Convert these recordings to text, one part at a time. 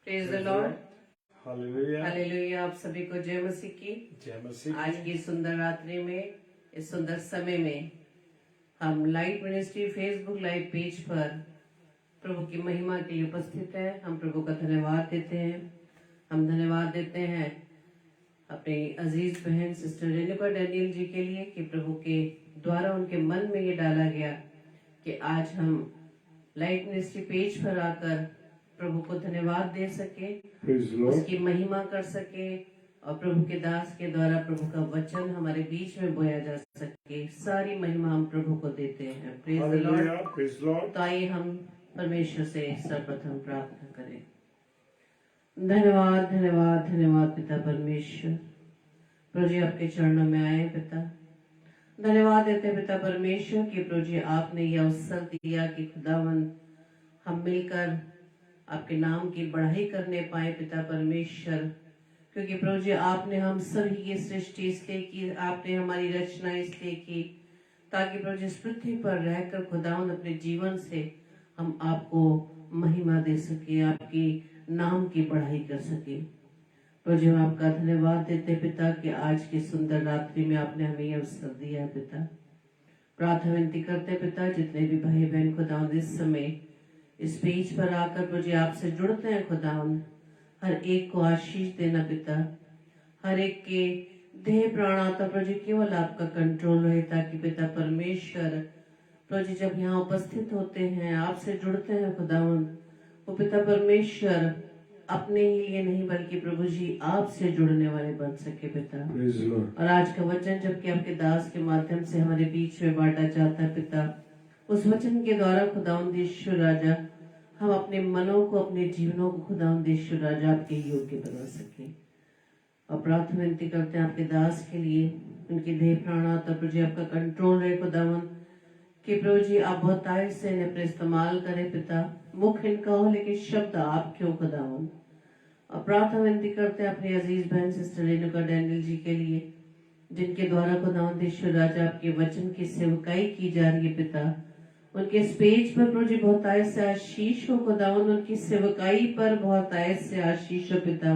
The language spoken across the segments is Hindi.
Praise the lord, hallelujah. Hallelujah. आप सभी को जय मसीह की। जय मसीह। आज की सुंदर रात्रि में, इस सुंदर समय में हम light ministry Facebook live page पर प्रभु की महिमा के लिए उपस्थित है। हम प्रभु का धन्यवाद देते हैं। हम धन्यवाद देते हैं अपनी अजीज बहन सिस्टर रेणुका डैनियल जी के लिए कि प्रभु के द्वारा उनके मन में ये डाला गया कि आज हम लाइट मिनिस्ट्री पेज पर आकर प्रभु को धन्यवाद दे सके, उसकी महिमा कर सके और प्रभु के दास के द्वारा प्रभु का वचन हमारे बीच में बोया जा सके। सारी महिमा हम प्रभु को देते हैं। Praise the lord. तो आइए हम परमेश्वर से सर्वप्रथम प्रार्थना करें। धन्यवाद धन्यवाद धन्यवाद पिता परमेश्वर, प्रभु जी आपके चरणों में आए पिता। धन्यवाद देते हैं पिता परमेश्वर कि प्रभु जी आपने यह अवसर दिया कि खुदावंद हम मिलकर आपके नाम की बढ़ाई करने पाए पिता परमेश्वर, क्योंकि प्रभु जी आपने हम सभी की सृष्टि इसलिए की, आपने हमारी रचना इसलिए की ताकि प्रभु जी इस पृथ्वी पर रहकर खुदावंद अपने जीवन से हम आपको महिमा दे सके, आपकी नाम की बढ़ाई कर सके। प्रभु जी हम आपका धन्यवाद देते पिता कि आज की सुंदर रात्रि में आपने हमें यह अवसर दिया पिता। प्रार्थना विनती करते पिता जितने भी भाई बहन खुदावंद इस समय इस पेज पर आकर प्रभु जी आपसे जुड़ते हैं खुदावंद, हर एक को आशीष देना पिता। हर एक के देह प्राण आता प्रभु जी केवल आपका कंट्रोल रहे, ताकि पिता परमेश्वर प्रभु जी जब यहाँ उपस्थित होते हैं आपसे जुड़ते हैं खुदावंद, वो पिता परमेश्वर अपने ही लिए नहीं बल्कि प्रभु जी आपसे जुड़ने वाले बन सके पिता। और आज का वचन जबकि आपके दास के माध्यम से हमारे बीच में बांटा जाता है पिता, उस वचन के द्वारा खुदावंद ईश्वर राजा हम अपने मनों को, अपने जीवनों को खुदावंद ईश्वर राजा आपके योग्य बना सके। और प्रार्थना विनती करते हैं आपके दास के लिए, उनके देह प्राण आता प्रभु जी आपका कंट्रोल रहे खुदावंद, कि प्रभु जी आप बहुत आयत से इन्हें अपने इस्तेमाल करें पिता। मुख इनका हो लेकिन शब्द आपके हो खुदावंद। और प्रार्थना विनती करते हैं अपनी अजीज बहन सिस्टर रेणुका डैनियल जी के लिए, जिनके द्वारा खुदावंद ईश्वर राजा आपके वचन की सेवकाई की जा रही है पिता। उनके इस पेज पर प्रभु जी बहुत आयत से आशीष हो खुदावंद, उनकी सेवकाई पर बहुत आयत से आशीष हो पिता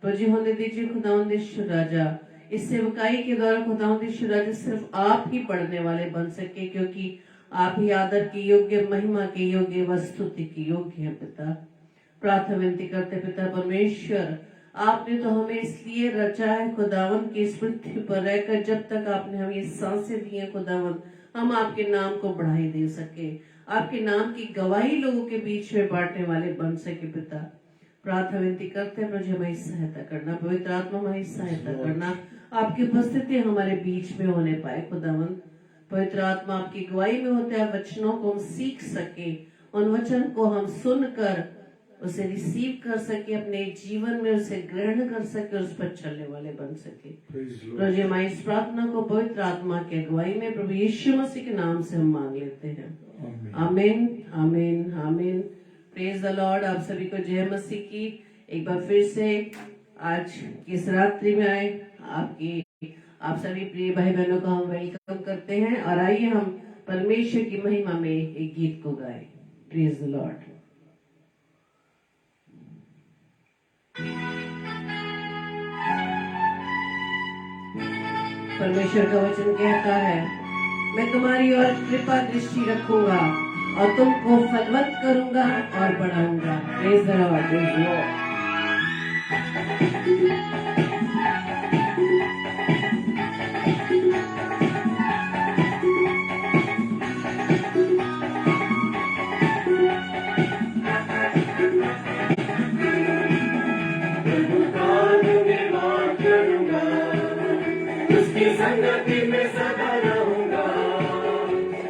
प्रभु जी होने दीजिए खुदावंद ईश्वर राजा। इस सेवकाई के द्वारा खुदावंद ईश्वर राजा सिर्फ आप ही पढ़ने वाले बन सके, क्योंकि आप ही आदर की योग्य, महिमा के योग्य, वस्तुति की योग्य है पिता। प्रार्थना विनती करते पिता परमेश्वर, आपने तो हमें इसलिए रचा है खुदावंद की इस पृथ्वी पर रहकर जब तक आपने हमें सांसें दी हैं खुदावंद, हम आपके नाम को बढ़ाई दे सके, आपके नाम की गवाही लोगों के बीच में बांटने वाले बन सके पिता। प्रार्थना विनती करते हैं प्रभु हमारी सहायता करना, पवित्र आत्मा हमारी सहायता करना, आपकी उपस्थिति हमारे बीच में होने पाए खुदावंद। पवित्र आत्मा आपकी गवाही में होते हैं वचनों को हम सीख सके, उन वचन को हम सुनकर उसे रिसीव कर सके, अपने जीवन में उसे ग्रहण कर सके, उस पर चलने वाले बन सके। प्रभु जी हमारी इस प्रार्थना को पवित्र आत्मा की अगुवाई में प्रभु यीशु मसीह के नाम से हम मांग लेते हैं। आमीन आमीन आमीन। Praise the Lord. आप सभी को जय मसीह की। एक बार फिर से आज की इस रात्रि में आए आप सभी प्रिय भाई बहनों को हम वेलकम करते हैं। और आइए हम परमेश्वर की महिमा में एक गीत को गाएं। Praise the Lord. परमेश्वर का वचन कहता है, मैं तुम्हारी ओर कृपा दृष्टि रखूंगा और तुमको फलवत करूंगा और बढ़ाऊंगा। Praise the Lord. Praise the Lord. संगति में सदा रहूंगा,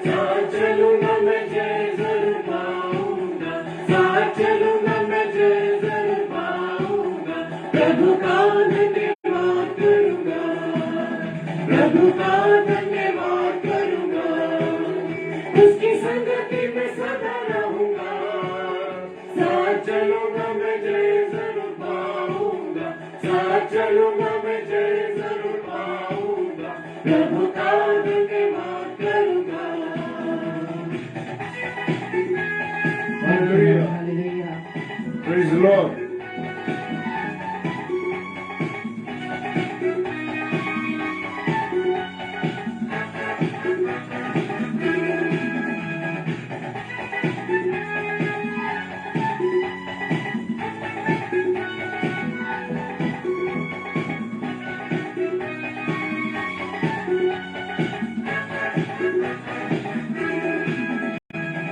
साथ चलूंगा मैं जय जरूर पाऊंगा, साथ चलूंगा मैं जय जरूर पाऊंगा। प्रभु का धन्यवाद करूंगा, प्रभु का धन्यवाद करूंगा, उसकी संगति में सदा रहूंगा, साथ चलूंगा मैं जय जरूर पाऊंगा, साथ चलूंगा मैं जय जरूर पाऊंगा। प्रभु का धन्यवाद करूंगा। हालेलुया। हालेलुया। Lord.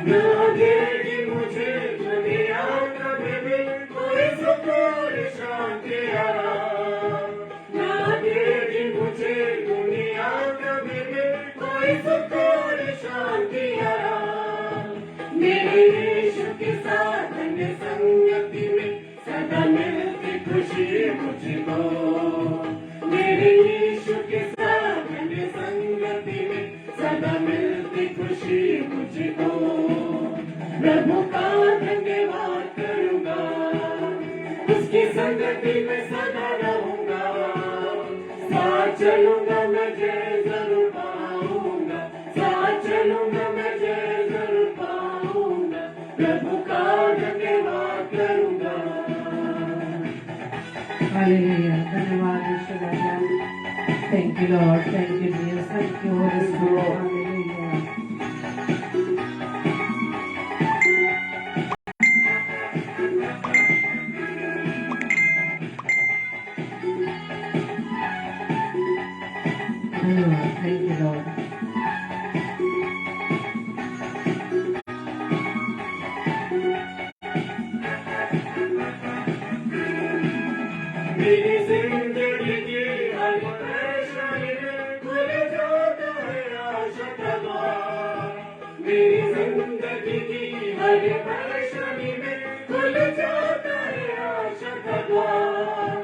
ना देगी मुझे दुनिया कभी भी कोई सुख और शांति आराम। ना देगी मुझे दुनिया कभी भी कोई सुख और शांति आराम। मेरे यीशु के साथ अन्य संगति में सदा मिलती खुशी मुझको। मेरे यीशु के साथ अन्य संगति में सदा मिलती खुशी मुझको। प्रभु का धन्यवाद करूंगा, उसकी संगति में सदा रहूंगा। साथ चलूंगा मैं जय जरूर पाऊंगा। साथ चलूंगा मैं जय जरूर पाऊंगा। प्रभु का धन्यवाद करूंगा। हालेलुया, धन्यवाद यीशु राजा। Thank you lord, thank you Jesus, thank you holy spirit. Hallelujah. धन्यवाद, थैंक यू लॉर्ड। मेरी जिंदगी की हर परेशानी में खुल जाता है आशा का द्वार। मेरी जिंदगी की हर परेशानी में खुल जाता है आशा का द्वार।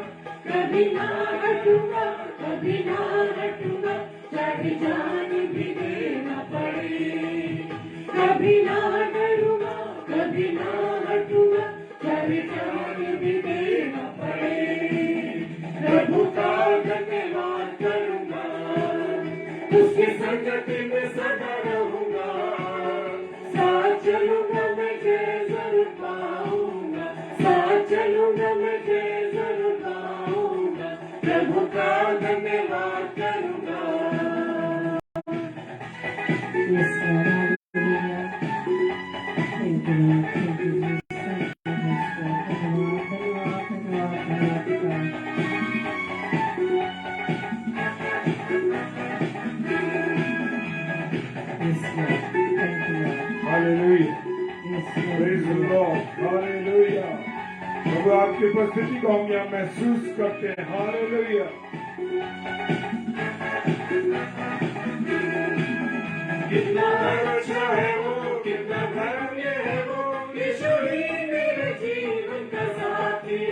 कभी ना हटूंगा, कभी ना हटूंगा, चाहे जान भी देना पड़े। कभी ना डरूंगा, कभी ना हटूंगा, चाहे जान भी देना पड़े। प्रभु का धन्यवाद करूंगा, उसकी संगति में सदा रहूंगा। साथ चलूंगा मैं जय जरूर पाऊंगा। साथ चलूंगा मैं जय जरूर पाऊंगा। प्रभु का धन्यवाद करूंगा। Yes, Lord. Hallelujah. Thank you, Lord. Thank you, Jesus. Thank you, yes, Lord. धन्यवाद, धन्यवाद, धन्यवाद, धन्यवाद। Yes, Lord. Thank you, Lord. Hallelujah. Yes, Lord. Praise the Lord. Hallelujah. प्रभु आपकी उपस्थिति को हम यहाँ महसूस करते हैं। हालेलुया। कितना अच्छा है वो, कितना धन्य है वो, यीशु ही मेरे जीवन का साथी।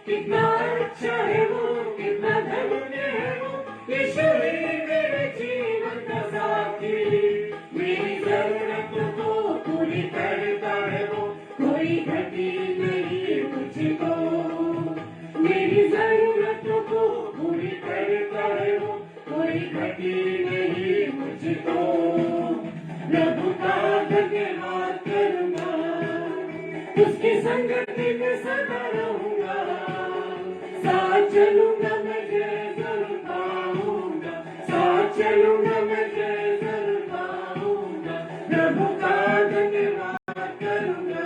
कितना अच्छा है वो, कितना धन्य है वो, यीशु ही मेरे जीवन का साथी। मेरी जरूरतों को पूरी करता है वो, कोई घटी नहीं मुझको। मेरी जरूरतों को पूरी करता है वो, कोई घटी नहीं मुझको। प्रभु का धन्यवाद करूंगा, उसकी संगति में सदा रहूंगा। साथ चलूंगा मैं जय जरूर पाऊंगा। साथ चलूंगा मैं जय जरूर पाऊंगा। प्रभु का धन्यवाद करूंगा।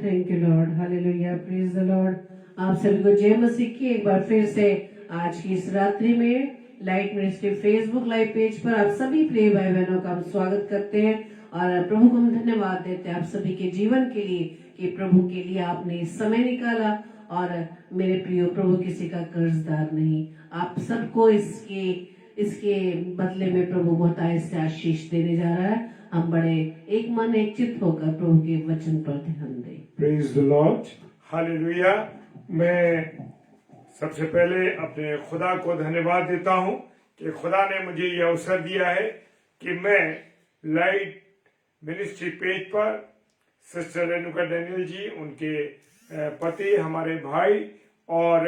Thank you Lord. Hallelujah, praise the Lord. आप सभी को जय मसीह की एक बार फिर से आज की इस रात्रि में light ministry Facebook live page पर आप सभी प्रिय भाई बहनों का हम स्वागत करते हैं और प्रभु को हम धन्यवाद देते हैं आप सभी के जीवन के लिए कि प्रभु के लिए आपने समय निकाला। और मेरे प्रियो, प्रभु किसी का कर्जदार नहीं। आप सबको इसके इसके बदले में प्रभु बहुत ऐसे आशीष देने जा रहा है। हम बड़े एक मन एक चित्त होकर प्रभु के वचन पर ध्यान दें। Praise the Lord. हालेलुया। मैं सबसे पहले अपने खुदा को धन्यवाद देता हूं कि खुदा ने मुझे यह अवसर दिया है कि मैं लाइट मिनिस्ट्री पेज पर सिस्टर रेणुका डैनियल जी, उनके पति, हमारे भाई और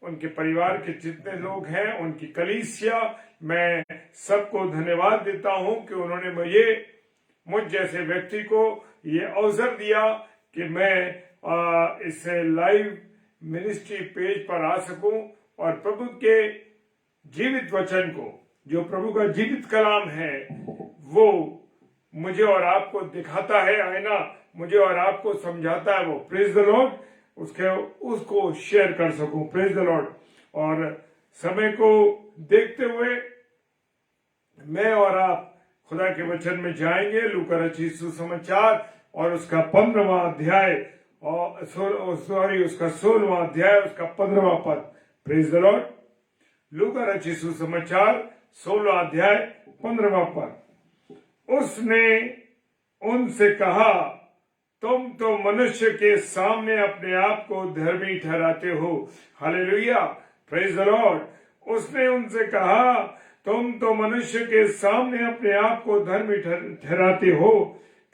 उनके परिवार के जितने लोग हैं, उनकी कलीसिया, मैं सबको धन्यवाद देता हूं कि उन्होंने मुझ जैसे व्यक्ति को ये अवसर दिया कि मैं इस लाइव मिनिस्ट्री पेज पर आ सकूं और प्रभु के जीवित वचन को, जो प्रभु का जीवित कलाम है, वो मुझे और आपको दिखाता है, आईना मुझे और आपको समझाता है, वो प्रेज द लॉर्ड, उसको शेयर कर सकूं। Praise the Lord. और समय को देखते हुए मैं और आप खुदा के वचन में जाएंगे। लूका रचित सुसमाचार और उसका 15वां अध्याय, और उसका 16वां अध्याय, उसका 15वां पद। Praise the Lord. लूका रचित सुसमाचार 16वां अध्याय 15वां पद। उसने उनसे कहा, तुम तो मनुष्य के सामने अपने आप को धर्मी ठहराते हो। Hallelujah, praise the Lord. उसने उनसे कहा, तुम तो मनुष्य के सामने अपने आप को धर्मी ठहराते हो,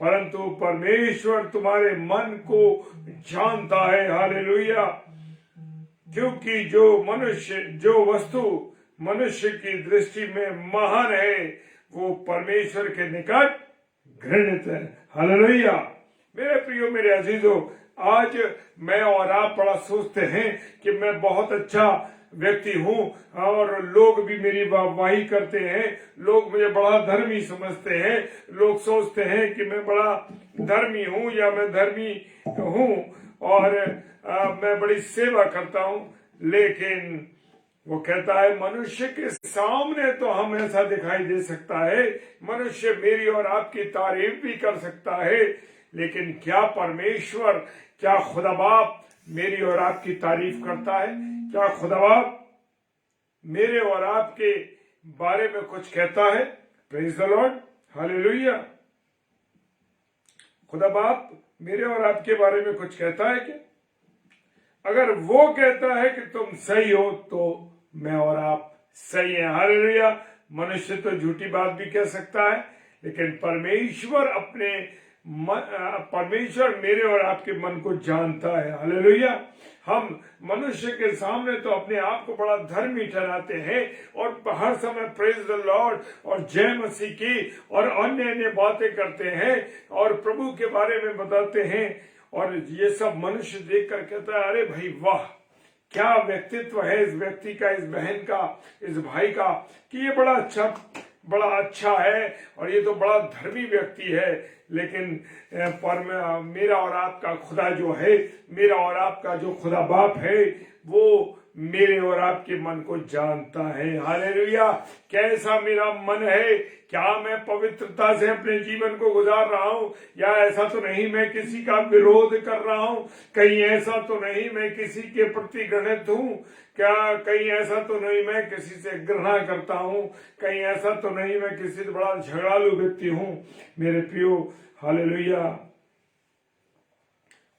परंतु परमेश्वर तुम्हारे मन को जानता है। हालेलुया। क्योंकि जो वस्तु मनुष्य की दृष्टि में महान है, वो परमेश्वर के निकट घृणित है। हालेलुया। मेरे प्रियो, मेरे अजीजों, आज मैं और आप बड़ा सोचते हैं कि मैं बहुत अच्छा व्यक्ति हूँ और लोग भी मेरी वाहवाही करते हैं, लोग मुझे बड़ा धर्मी समझते हैं, लोग सोचते हैं कि मैं बड़ा धर्मी हूँ या मैं धर्मी हूँ और मैं बड़ी सेवा करता हूँ। लेकिन वो कहता है, मनुष्य के सामने तो हम ऐसा दिखाई दे सकता है, मनुष्य मेरी और आपकी तारीफ भी कर सकता है, लेकिन क्या परमेश्वर, क्या खुदा बाप मेरी और आपकी तारीफ करता है? क्या खुदा बाप मेरे और आपके बारे में कुछ कहता है? Praise the lord. हालेलुया। खुदा बाप मेरे और आपके बारे में कुछ कहता है क्या? अगर वो कहता है कि तुम सही हो, तो मैं और आप सही हैं। हालेलुया। मनुष्य तो झूठी बात भी कह सकता है, लेकिन परमेश्वर मेरे और आपके मन को जानता है। हालेलुया। हम मनुष्य के सामने तो अपने आप को बड़ा धर्मी ठहराते हैं और हर समय प्रेज द लॉर्ड और जय मसीह की और अन्य बातें करते हैं और प्रभु के बारे में बताते हैं, और ये सब मनुष्य देखकर कहता है, अरे भाई वाह, क्या व्यक्तित्व है इस व्यक्ति का, इस बहन का, इस भाई का, कि ये बड़ा अच्छा है और ये तो बड़ा धर्मी व्यक्ति है। लेकिन मेरा और आपका खुदा जो है, मेरा और आपका जो खुदा बाप है, वो मेरे और आपके मन को जानता है। हालेलुया। कैसा मेरा मन है, क्या मैं पवित्रता से अपने जीवन को गुजार रहा हूं, या ऐसा तो नहीं मैं किसी का विरोध कर रहा हूं, कहीं ऐसा तो नहीं मैं किसी के प्रति घृणित हूं, क्या कहीं ऐसा तो नहीं मैं किसी से घृणा करता हूं, कहीं ऐसा तो नहीं मैं किसी से बड़ा झगड़ालू व्यक्ति हूं। मेरे प्रियो, हालेलुया,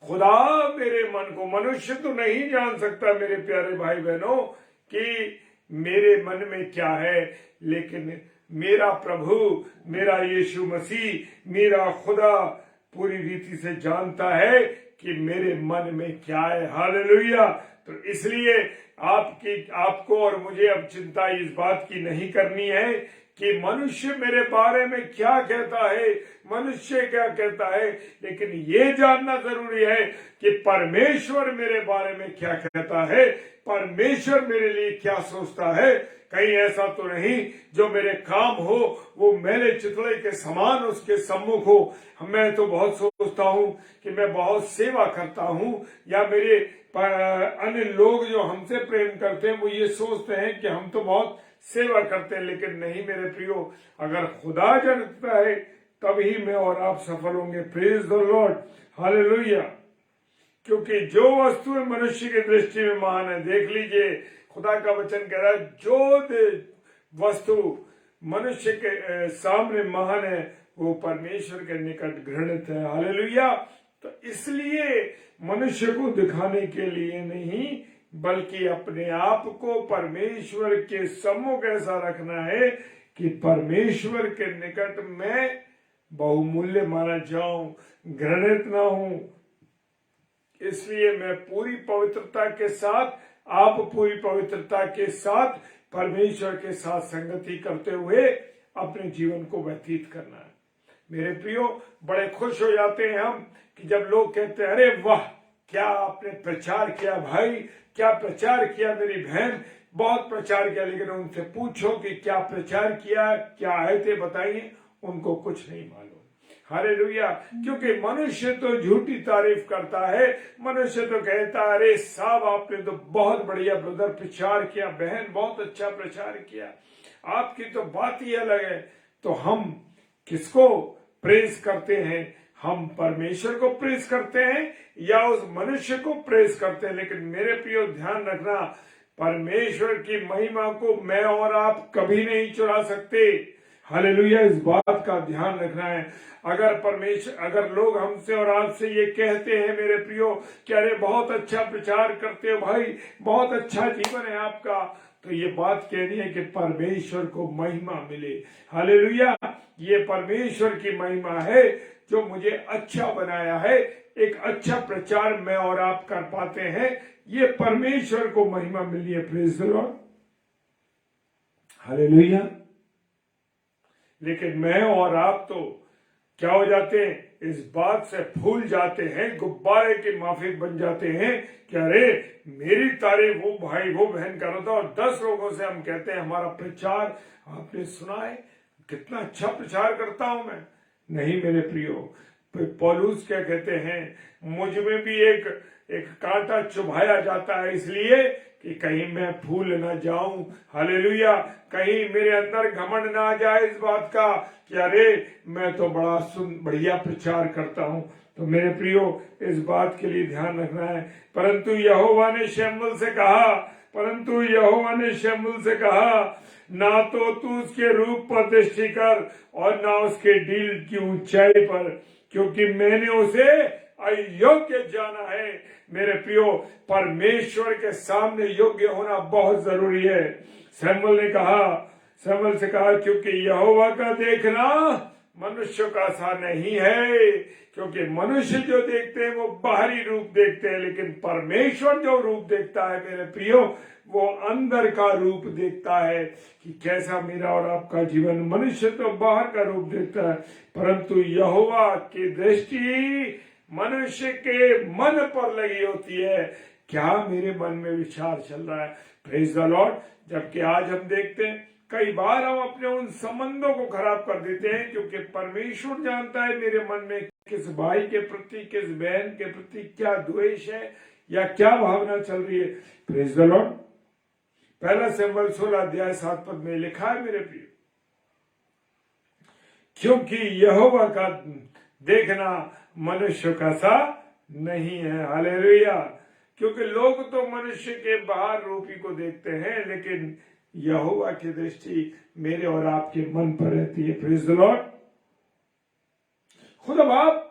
खुदा मेरे मन को, मनुष्य तो नहीं जान सकता मेरे प्यारे भाई बहनों कि मेरे मन में क्या है, लेकिन मेरा प्रभु, मेरा यीशु मसीह, मेरा खुदा पूरी रीति से जानता है कि मेरे मन में क्या है। हालेलुया। तो इसलिए आपको और मुझे अब चिंता इस बात की नहीं करनी है कि मनुष्य मेरे बारे में क्या कहता है, मनुष्य क्या कहता है, लेकिन ये जानना जरूरी है कि परमेश्वर मेरे बारे में क्या कहता है, परमेश्वर मेरे लिए क्या सोचता है। कहीं ऐसा तो नहीं जो मेरे काम हो वो मैले चितड़े के समान उसके सम्मुख हो। मैं तो बहुत सोचता हूँ कि मैं बहुत सेवा करता हूँ, या मेरे अन्य लोग जो हमसे प्रेम करते हैं वो ये सोचते हैं कि हम तो बहुत सेवा करते हैं, लेकिन नहीं मेरे प्रियो, अगर खुदा जानता है तभी मैं और आप सफल होंगे। Praise the lord. हालेलुया। क्योंकि जो वस्तु मनुष्य की दृष्टि में महान है, देख लीजिए खुदा का वचन कह रहा है, जो वस्तु मनुष्य के सामने महान है वो परमेश्वर के निकट घृणित है। हालेलुया। तो इसलिए मनुष्य को दिखाने के लिए नहीं, बल्कि अपने आप को परमेश्वर के सम्मुख ऐसा रखना है कि परमेश्वर के निकट मैं बहुमूल्य माना जाऊं, घृणित ना हूं। इसलिए मैं पूरी पवित्रता के साथ, आप पूरी पवित्रता के साथ परमेश्वर के साथ संगति करते हुए अपने जीवन को व्यतीत करना है। मेरे प्रियो, बड़े खुश हो जाते हैं हम कि जब लोग कहते हैं अरे वाह, क्या आपने प्रचार किया भाई, क्या प्रचार किया मेरी बहन, बहुत प्रचार किया। लेकिन उनसे पूछो कि क्या प्रचार किया, क्या आयतें बताइए, उनको कुछ नहीं मालूम। हालेलुया। क्योंकि मनुष्य तो झूठी तारीफ करता है, मनुष्य तो कहता है अरे साहब आपने तो बहुत बढ़िया ब्रदर प्रचार किया, बहन बहुत अच्छा प्रचार किया, आपकी तो बात ही अलग है। तो हम किसको प्रेज करते हैं? हम परमेश्वर को प्रेज करते हैं या उस मनुष्य को प्रेज करते हैं? लेकिन मेरे प्रियो ध्यान रखना, परमेश्वर की महिमा को मैं और आप कभी नहीं चुरा सकते। हालेलुया, इस बात का ध्यान रखना है। अगर लोग हमसे और आपसे ये कहते हैं मेरे प्रियो कि अरे बहुत अच्छा प्रचार करते हो भाई, बहुत अच्छा जीवन है आपका, तो ये बात कहनी है कि परमेश्वर को महिमा मिले। हालेलुया, ये परमेश्वर की महिमा है जो मुझे अच्छा बनाया है। एक अच्छा प्रचार मैं और आप कर पाते हैं, ये परमेश्वर को महिमा मिली है। Praise the lord, hallelujah. लेकिन मैं और आप तो क्या हो जाते हैं? इस बात से भूल जाते हैं, गुब्बारे के माफिक बन जाते हैं कि अरे मेरी तारीफ वो भाई वो बहन कर रहा था, और 10 लोगों से हम कहते हैं हमारा प्रचार आपने सुना है, कितना अच्छा प्रचार करता हूं मैं। नहीं मेरे प्रियो, पौलुस क्या कहते हैं, मुझ में भी एक कांटा चुभाया जाता है इसलिए कि कहीं मैं भूल न जाऊं। हालेलुया, कहीं मेरे अंदर घमंड ना आ जाए इस बात का कि अरे मैं तो बड़ा बढ़िया प्रचार करता हूं। तो मेरे प्रियो, इस बात के लिए ध्यान रखना है। परंतु यहोवा ने शमूएल से कहा, ना तो तू उसके रूप पर दृष्टि कर और ना उसके दिल की ऊंचाई पर, क्योंकि मैंने उसे अयोग्य जाना है। मेरे प्रियो, परमेश्वर के सामने योग्य होना बहुत जरूरी है। शमूएल से कहा क्योंकि यहोवा का देखना मनुष्य का सा नहीं है, क्योंकि मनुष्य जो देखते हैं वो बाहरी रूप देखते हैं, लेकिन परमेश्वर जो रूप देखता है मेरे प्रियो, वो अंदर का रूप देखता है कि कैसा मेरा और आपका जीवन। मनुष्य तो बाहर का रूप देखता है, परंतु यहोवा की दृष्टि मनुष्य के मन पर लगी होती है। क्या मेरे मन में विचार चल रहा है? Praise the Lord. जबकि आज हम देखते हैं कई बार हम अपने उन संबंधों को खराब कर देते हैं, क्योंकि परमेश्वर जानता है मेरे मन में किस भाई के प्रति, किस बहन के प्रति क्या द्वेष है या क्या भावना चल रही है। Praise the Lord. 1 शमूएल 16 अध्याय 7 पद में लिखा है मेरे प्रिय, क्योंकि यहोवा का देखना मनुष्य का सा नहीं है। हालेलुया। क्योंकि लोग तो मनुष्य के बाहर रूपी को देखते हैं, लेकिन यहोवा की दृष्टि मेरे और आपके मन पर रहती है। Praise the Lord. खुदा बाप,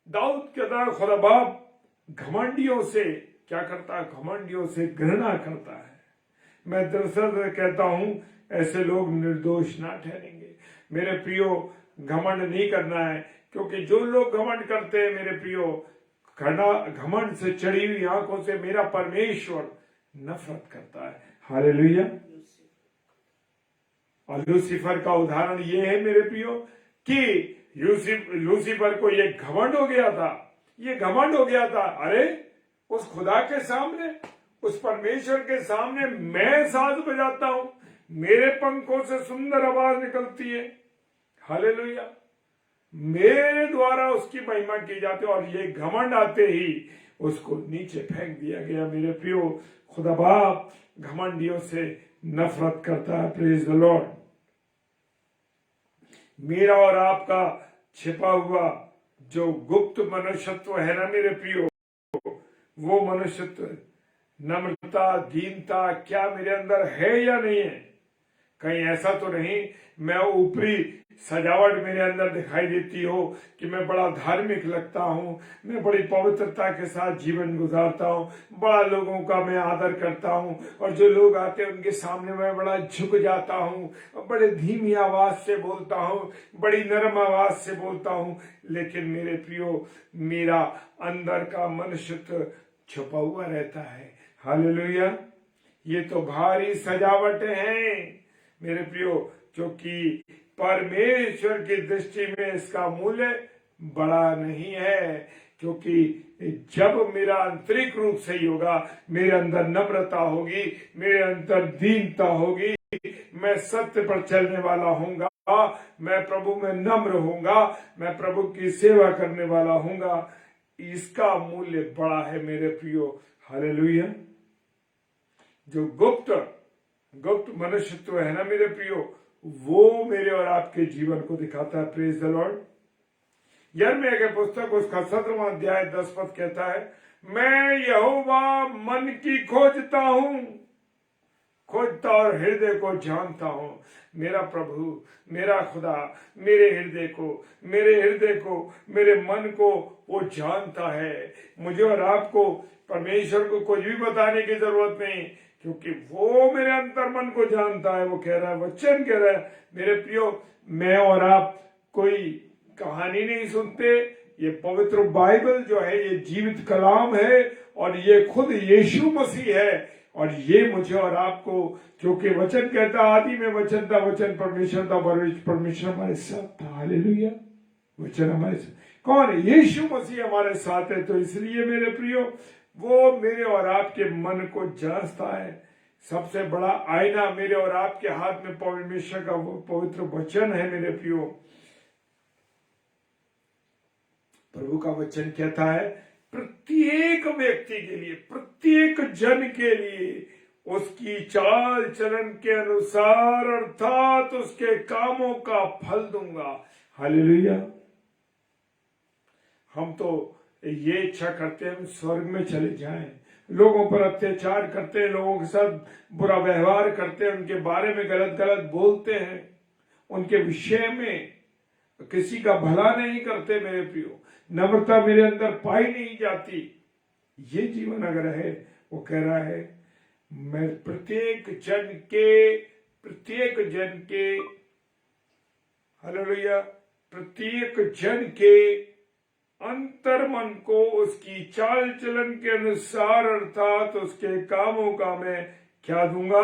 दाऊद के तरह खुदा बाप घमंडियों से क्या करता है? घमंडियों से घृणा करता है। मैं दरअसल कहता हूं ऐसे लोग निर्दोष ना ठहरेंगे। मेरे प्रियो, घमंड नहीं करना है, क्योंकि जो लोग घमंड करते हैं मेरे प्रियो, घमंड से चढ़ी हुई आंखों से मेरा परमेश्वर नफरत करता है। हालेलुया। और लूसीफर का उदाहरण ये है मेरे प्रियो कि लूसीफर को ये घमंड हो गया था। अरे उस खुदा के सामने, उस परमेश्वर के सामने मैं साज बजाता हूं, मेरे पंखों से सुंदर आवाज निकलती है। हालेलुया। मेरे द्वारा उसकी महिमा की जाती है, और ये घमंड आते ही उसको नीचे फेंक दिया गया। मेरे प्रियो, खुदा बाप घमंडियों से नफरत करता है। Praise the Lord. मेरा और आपका छिपा हुआ जो गुप्त मनुष्यत्व है ना मेरे प्रियो, वो मनुष्यत्व, नम्रता, दीनता क्या मेरे अंदर है या नहीं है? कहीं ऐसा तो नहीं मैं ऊपरी सजावट मेरे अंदर दिखाई देती हो कि मैं बड़ा धार्मिक लगता हूं, मैं बड़ी पवित्रता के साथ जीवन गुजारता हूं, बड़ा लोगों का मैं आदर करता हूं, और जो लोग आते हैं उनके सामने मैं बड़ा झुक जाता हूं, और बड़े धीमी आवाज से बोलता हूं, बड़ी नरम आवाज से बोलता हूं। लेकिन मेरे प्रियो, मेरा अंदर का मनुष्यत्व छुपा हुआ रहता है। हालेलुया। ये तो भारी सजावटें हैं मेरे प्रियो, क्योंकि परमेश्वर की दृष्टि में इसका मूल्य बड़ा नहीं है, क्योंकि जब मेरा आंतरिक रूप सही होगा, मेरे अंदर नम्रता होगी, मेरे अंदर दीनता होगी, मैं सत्य पर चलने वाला हूँगा, मैं प्रभु में नम्र हूँगा, मैं प्रभु की सेवा करने वाला हूँगा, इसका मूल्य बड़ा है मेरे प्रियो। हालेलुया। जो गुप्त मनुष्यत्व है ना मेरे प्रियो, वो मेरे और आपके जीवन को दिखाता है। Praise the Lord. यिर्मयाह के पुस्तक उसका 17वां अध्याय 10 पद कहता है, मैं यहोवा मन की खोजता और हृदय को जानता हूं। मेरा प्रभु, मेरा खुदा मेरे हृदय को, मेरे मन को वो जानता है। मुझे और आपको परमेश्वर को कुछ भी बताने की जरूरत नहीं, क्योंकि वो मेरे अंतर मन को जानता है। वो कह रहा है, वचन कह रहा है मेरे प्रियो, मैं और आप कोई कहानी नहीं सुनते। ये पवित्र बाइबल जो है ये जीवित कलाम है, और ये खुद यीशु मसीह है। और ये मुझे और आपको, क्योंकि वचन कहता आदि में वचन था, वचन परमेश्वर था, परमेश्वर हमारे साथ था। हालेलुया। वचन हमारे साथ कौन है? यीशु मसीह हमारे साथ है। तो इसलिए मेरे प्रियो, वो मेरे और आपके मन को जांचता है। सबसे बड़ा आईना मेरे और आपके हाथ में परमेश्वर का वो पवित्र वचन है मेरे प्रियो। प्रभु का वचन कहता है, प्रत्येक व्यक्ति के लिए, प्रत्येक जन के लिए उसकी चाल चलन के अनुसार अर्थात उसके कामों का फल दूंगा। हालेलुया। हम तो ये इच्छा करते हैं हम स्वर्ग में चले जाएं, लोगों पर अत्याचार करते हैं, लोगों के साथ बुरा व्यवहार करते हैं, उनके बारे में गलत गलत बोलते हैं, उनके विषय में किसी का भला नहीं करते मेरे प्रियो, नम्रता मेरे अंदर पाई नहीं जाती। ये जीवन अगर है, वो कह रहा है मैं प्रत्येक जन के हालेलुया, प्रत्येक जन के अंतर मन को उसकी चाल चलन के अनुसार अर्थात उसके कामों का मैं क्या दूंगा?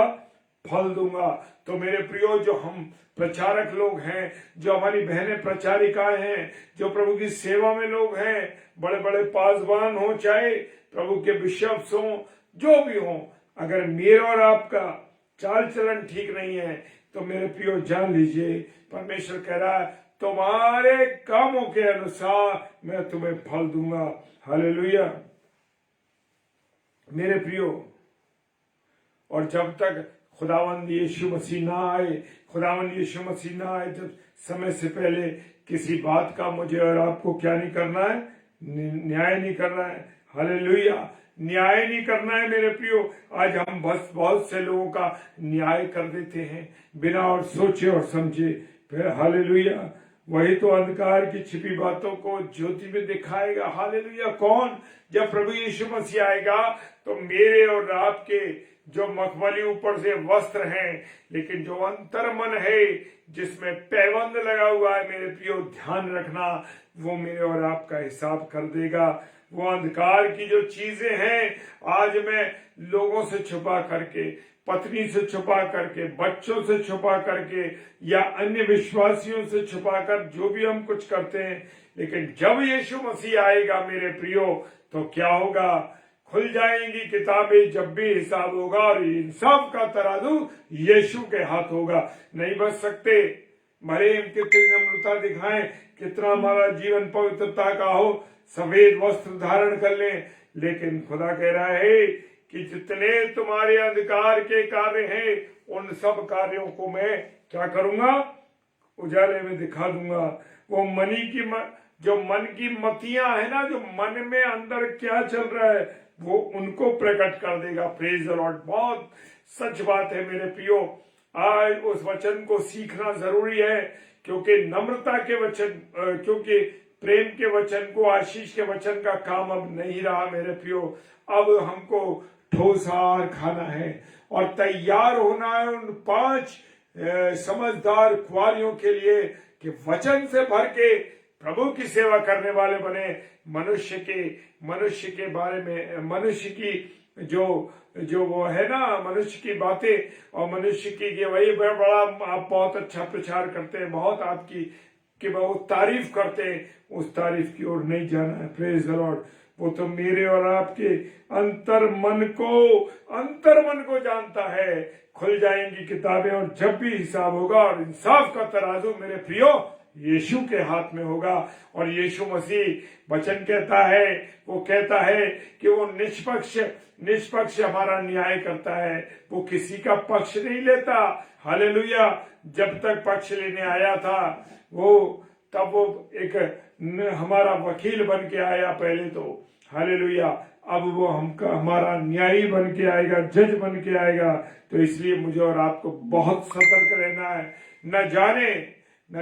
फल दूंगा। तो मेरे प्रियो, जो हम प्रचारक लोग हैं, जो हमारी बहनें प्रचारिकाएं हैं, जो प्रभु की सेवा में लोग हैं, बड़े बड़े पासवान हो, चाहे प्रभु के बिशप्स हो, जो भी हो, अगर मेरा और आपका चाल चलन ठीक नहीं है तो मेरे प्रियो जान लीजिए, परमेश्वर कह रहा है तुम्हारे कामों के अनुसार मैं तुम्हें फल दूंगा। हालेलुया मेरे प्रियो। और जब तक खुदावंद यीशु मसीह ना आए, जब समय से पहले किसी बात का मुझे और आपको क्या नहीं करना है? न्याय नहीं करना है। हालेलुया, न्याय नहीं करना है मेरे प्रियो। आज हम बस बहुत से लोगों का न्याय कर देते हैं बिना और सोचे और समझे। फिर हालेलुया, वही तो अंधकार की छिपी बातों को ज्योति में दिखाएगा। हालेलुया। कौन? जब प्रभु यीशु मसीह आएगा तो मेरे और आपके जो मखमली ऊपर से वस्त्र हैं, लेकिन जो अंतर मन है जिसमें पैबंद लगा हुआ है, मेरे प्रियो ध्यान रखना, वो मेरे और आपका हिसाब कर देगा। वो अंधकार की जो चीजें हैं, आज मैं लोगों से छुपा करके, पत्नी से छुपा करके, बच्चों से छुपा करके या अन्य विश्वासियों से छुपा कर जो भी हम कुछ करते हैं, लेकिन जब यीशु मसीह आएगा मेरे प्रियो तो क्या होगा? खुल जाएंगी किताबें, जब भी हिसाब होगा, और इन सब का तराजू यीशु के हाथ होगा। नहीं बच सकते, भले हम कितनी नम्रता दिखाएं, कितना हमारा जीवन पवित्रता का हो, सफेद वस्त्र धारण कर लें, लेकिन खुदा कह रहा है कि जितने तुम्हारे अंधकार के कार्य हैं, उन सब कार्यों को मैं क्या करूंगा? उजाले में दिखा दूंगा। वो जो मन की मतियां है ना, जो मन में अंदर क्या चल रहा है, वो उनको प्रकट कर देगा। Praise the Lord. बहुत सच बात है मेरे प्रियो। आज उस वचन को सीखना जरूरी है, क्योंकि नम्रता के वचन, क्योंकि प्रेम के वचन को, आशीष के वचन का काम अब नहीं रहा मेरे प्रियो। अब हमको ठोस आहार खाना है और तैयार होना है उन 5 समझदार कुंवारियों के लिए कि वचन से भर के प्रभु की सेवा करने वाले बने। मनुष्य के बारे में, मनुष्य की जो जो वो है ना मनुष्य की बातें और मनुष्य की कि वही बड़ा आप बहुत अच्छा प्रचार करते हैं, बहुत आपकी कि बहुत तारीफ करते हैं, उस तारीफ की ओर नहीं जाना है। Praise the Lord. वो तो मेरे और आपके अंतर मन को जानता है। खुल जाएंगी किताबें और जब भी हिसाब होगा और इंसाफ का तराजू मेरे प्रियो यीशु के हाथ में होगा। और यीशु मसीह वचन कहता है, वो कहता है कि वो निष्पक्ष हमारा न्याय करता है। वो किसी का पक्ष नहीं लेता। हालेलुया। जब तक पक्ष लेने आया था तब वो एक हमारा वकील बन के आया पहले तो। हालेलुया। अब वो हमारा न्यायी बन के आएगा, जज बन के आएगा। तो इसलिए मुझे और आपको बहुत सतर्क रहना है। न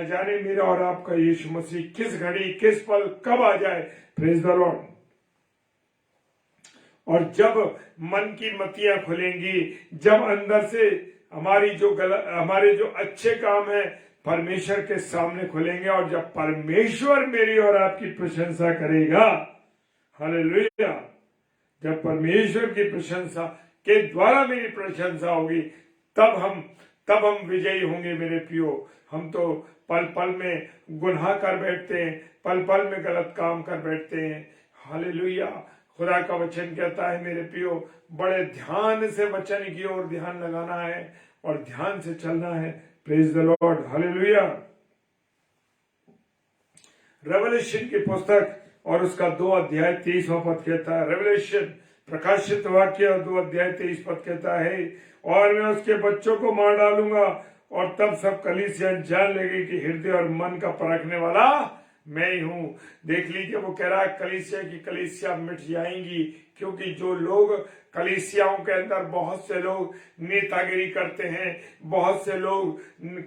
जाने मेरा और आपका यीशु मसीह किस घड़ी किस पल कब आ जाए। Praise the Lord. और जब मन की मतियां खुलेंगी, जब अंदर से हमारे जो अच्छे काम है परमेश्वर के सामने खुलेंगे, और जब परमेश्वर मेरी और आपकी प्रशंसा करेगा, हालेलुया, जब परमेश्वर की प्रशंसा के द्वारा मेरी प्रशंसा होगी, तब हम विजयी होंगे मेरे प्रियो। हम तो पल पल में गुनाह कर बैठते हैं, पल पल में गलत काम कर बैठते हैं। हालेलुया। खुदा का वचन कहता है मेरे प्रियो, बड़े ध्यान से वचन की ओर ध्यान लगाना है और ध्यान से चलना है। Praise the lord. Hallelujah. Revelation की पुस्तक और उसका 2 अध्याय 23वां पद कहता है, रेवलेशन प्रकाशित वाक्य 2 अध्याय 23 पद कहता है, और मैं उसके बच्चों को मार डालूंगा और तब सब कलीसिया जान लेगी कि हृदय और मन का परखने वाला मैं ही हूं। देख लीजिए, वो कह रहा है कलीसिया मिट जाएंगी, क्योंकि जो लोग कलीसियाओं के अंदर, बहुत से लोग नेतागिरी करते हैं, बहुत से लोग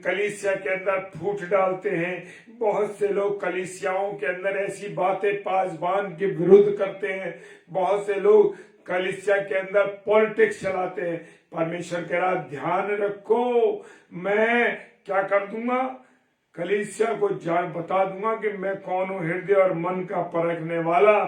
कलीसिया के अंदर फूट डालते हैं, बहुत से लोग कलीसियाओं के अंदर ऐसी बातें पासबान के विरुद्ध करते हैं, बहुत से लोग कलीसिया के अंदर पॉलिटिक्स चलाते हैं। परमेश्वर कह रहा ध्यान रखो, मैं क्या कर दूंगा, कलीसिया को बता दूंगा कि मैं कौन हूं। हृदय और मन का परखने वाला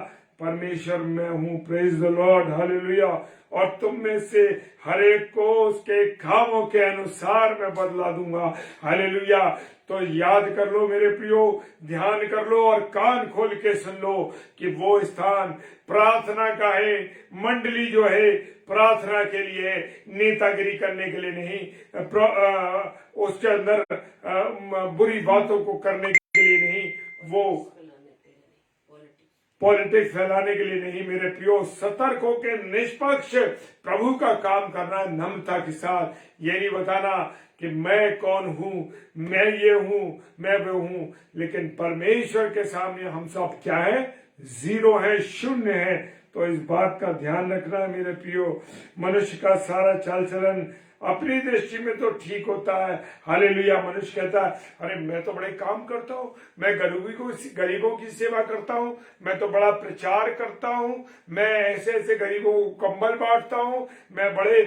परमेश्वर मैं हूं। Praise the lord. हालेलुया। और तुम में से हर एक को उसके कामों के अनुसार मैं बदला दूंगा। हालेलुया। तो याद कर लो मेरे प्रियो, ध्यान कर लो और कान खोल के सुन लो कि वो स्थान प्रार्थना का है। मंडली जो है प्रार्थना के लिए, नेतागिरी करने के लिए नहीं, उसके अंदर बुरी बातों को करने के लिए नहीं, वो पॉलिटिक्स फैलाने के लिए नहीं। मेरे प्रियो, सतर्क होकर निष्पक्ष प्रभु का काम करना, नम्रता के साथ। ये नहीं बताना कि मैं कौन हूं, मैं ये हूं, मैं वो हूं, लेकिन परमेश्वर के सामने हम सब क्या है, जीरो है, शून्य है। तो इस बात का ध्यान रखना है मेरे प्रियो। मनुष्य का सारा चाल चलन अपनी दृष्टि में तो ठीक होता है। हालेलुया। मनुष्य कहता है, अरे मैं तो बड़े काम करता हूँ, मैं गरीबों की सेवा करता हूँ, मैं तो बड़ा प्रचार करता हूँ, मैं ऐसे ऐसे गरीबों को कंबल बांटता हूँ, मैं बड़े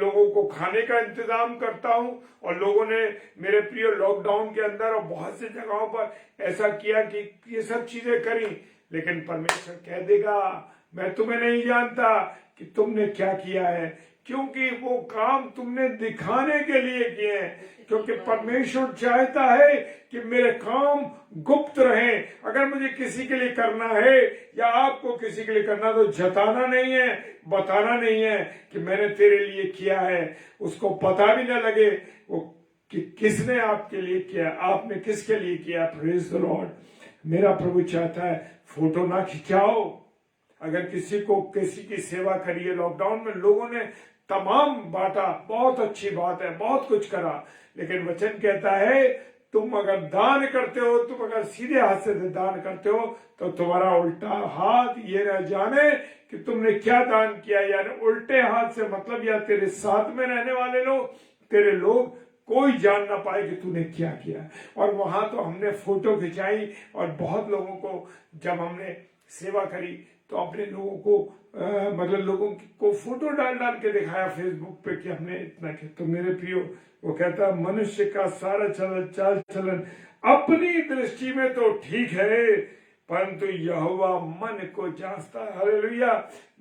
लोगों को खाने का इंतजाम करता हूँ। और लोगों ने मेरे प्रिय लॉकडाउन के अंदर और बहुत सी जगहों पर ऐसा किया कि ये सब चीजें करी, लेकिन परमेश्वर कह देगा मैं तुम्हें नहीं जानता कि तुमने क्या किया है, क्योंकि वो काम तुमने दिखाने के लिए किए हैं। क्योंकि परमेश्वर चाहता है कि मेरे काम गुप्त रहे। अगर मुझे किसी के लिए करना है या आपको किसी के लिए करना, तो जताना नहीं है, बताना नहीं है कि मैंने तेरे लिए किया है। उसको पता भी ना लगे वो कि किसने आपके लिए किया, आपने किसके लिए किया। Praise the Lord. मेरा प्रभु चाहता है फोटो ना खिंचाओ। अगर किसी की सेवा करिए, लॉकडाउन में लोगों ने तमाम बांटा, बहुत अच्छी बात है, बहुत कुछ करा, लेकिन वचन कहता है तुम अगर दान करते हो, तुम अगर सीधे हाथ से दान करते हो, तो तुम्हारा उल्टा हाथ ये न जाने कि तुमने क्या दान किया। यानी उल्टे हाथ से मतलब, या तेरे साथ में रहने वाले लोग, तेरे लोग कोई जान ना पाए कि तूने क्या किया। और वहां तो हमने फोटो खिंचाई, और बहुत लोगों को जब हमने सेवा करी तो अपने लोगों को मतलब लोगों को फोटो डाल के दिखाया फेसबुक पे कि हमने इतना किया। तो मेरे प्रियो, वो कहता मनुष्य का सारा चाल चलन अपनी दृष्टि में तो ठीक है, परंतु यहोवा मन को जांचता है। हालेलुया।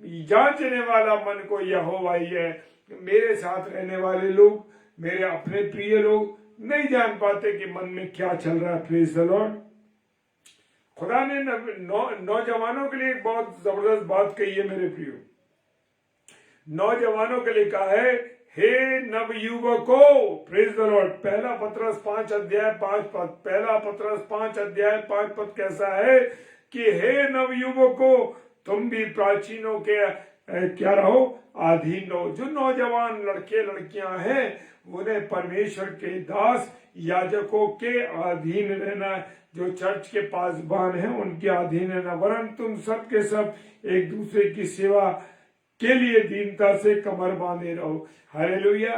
जांचने वाला मन को यहोवा ही है। मेरे साथ रहने वाले लोग, मेरे अपने प्रिय लोग नहीं जान पाते कि मन में क्या चल रहा है। Praise the Lord. खुदा ने नौजवानों के लिए एक बहुत जबरदस्त बात कही है मेरे प्रियो। नौजवानों के लिए कहा है, हे नवयुवकों, प्रेज द लॉर्ड। पहला पत्रस 5 अध्याय 5 पद, पहला पत्रस 5 अध्याय 5 पद कैसा है कि हे नवयुवकों, तुम भी प्राचीनों के क्या रहो, अधीन रहो। जो नौजवान लड़के लड़कियां हैं उन्हें परमेश्वर के दास याजकों के अधीन रहना, जो चर्च के पासबान हैं उनके अधीन रहना, वरन तुम सब के सब एक दूसरे की सेवा के लिए दीनता से कमर बांधे रहो। हालेलुया।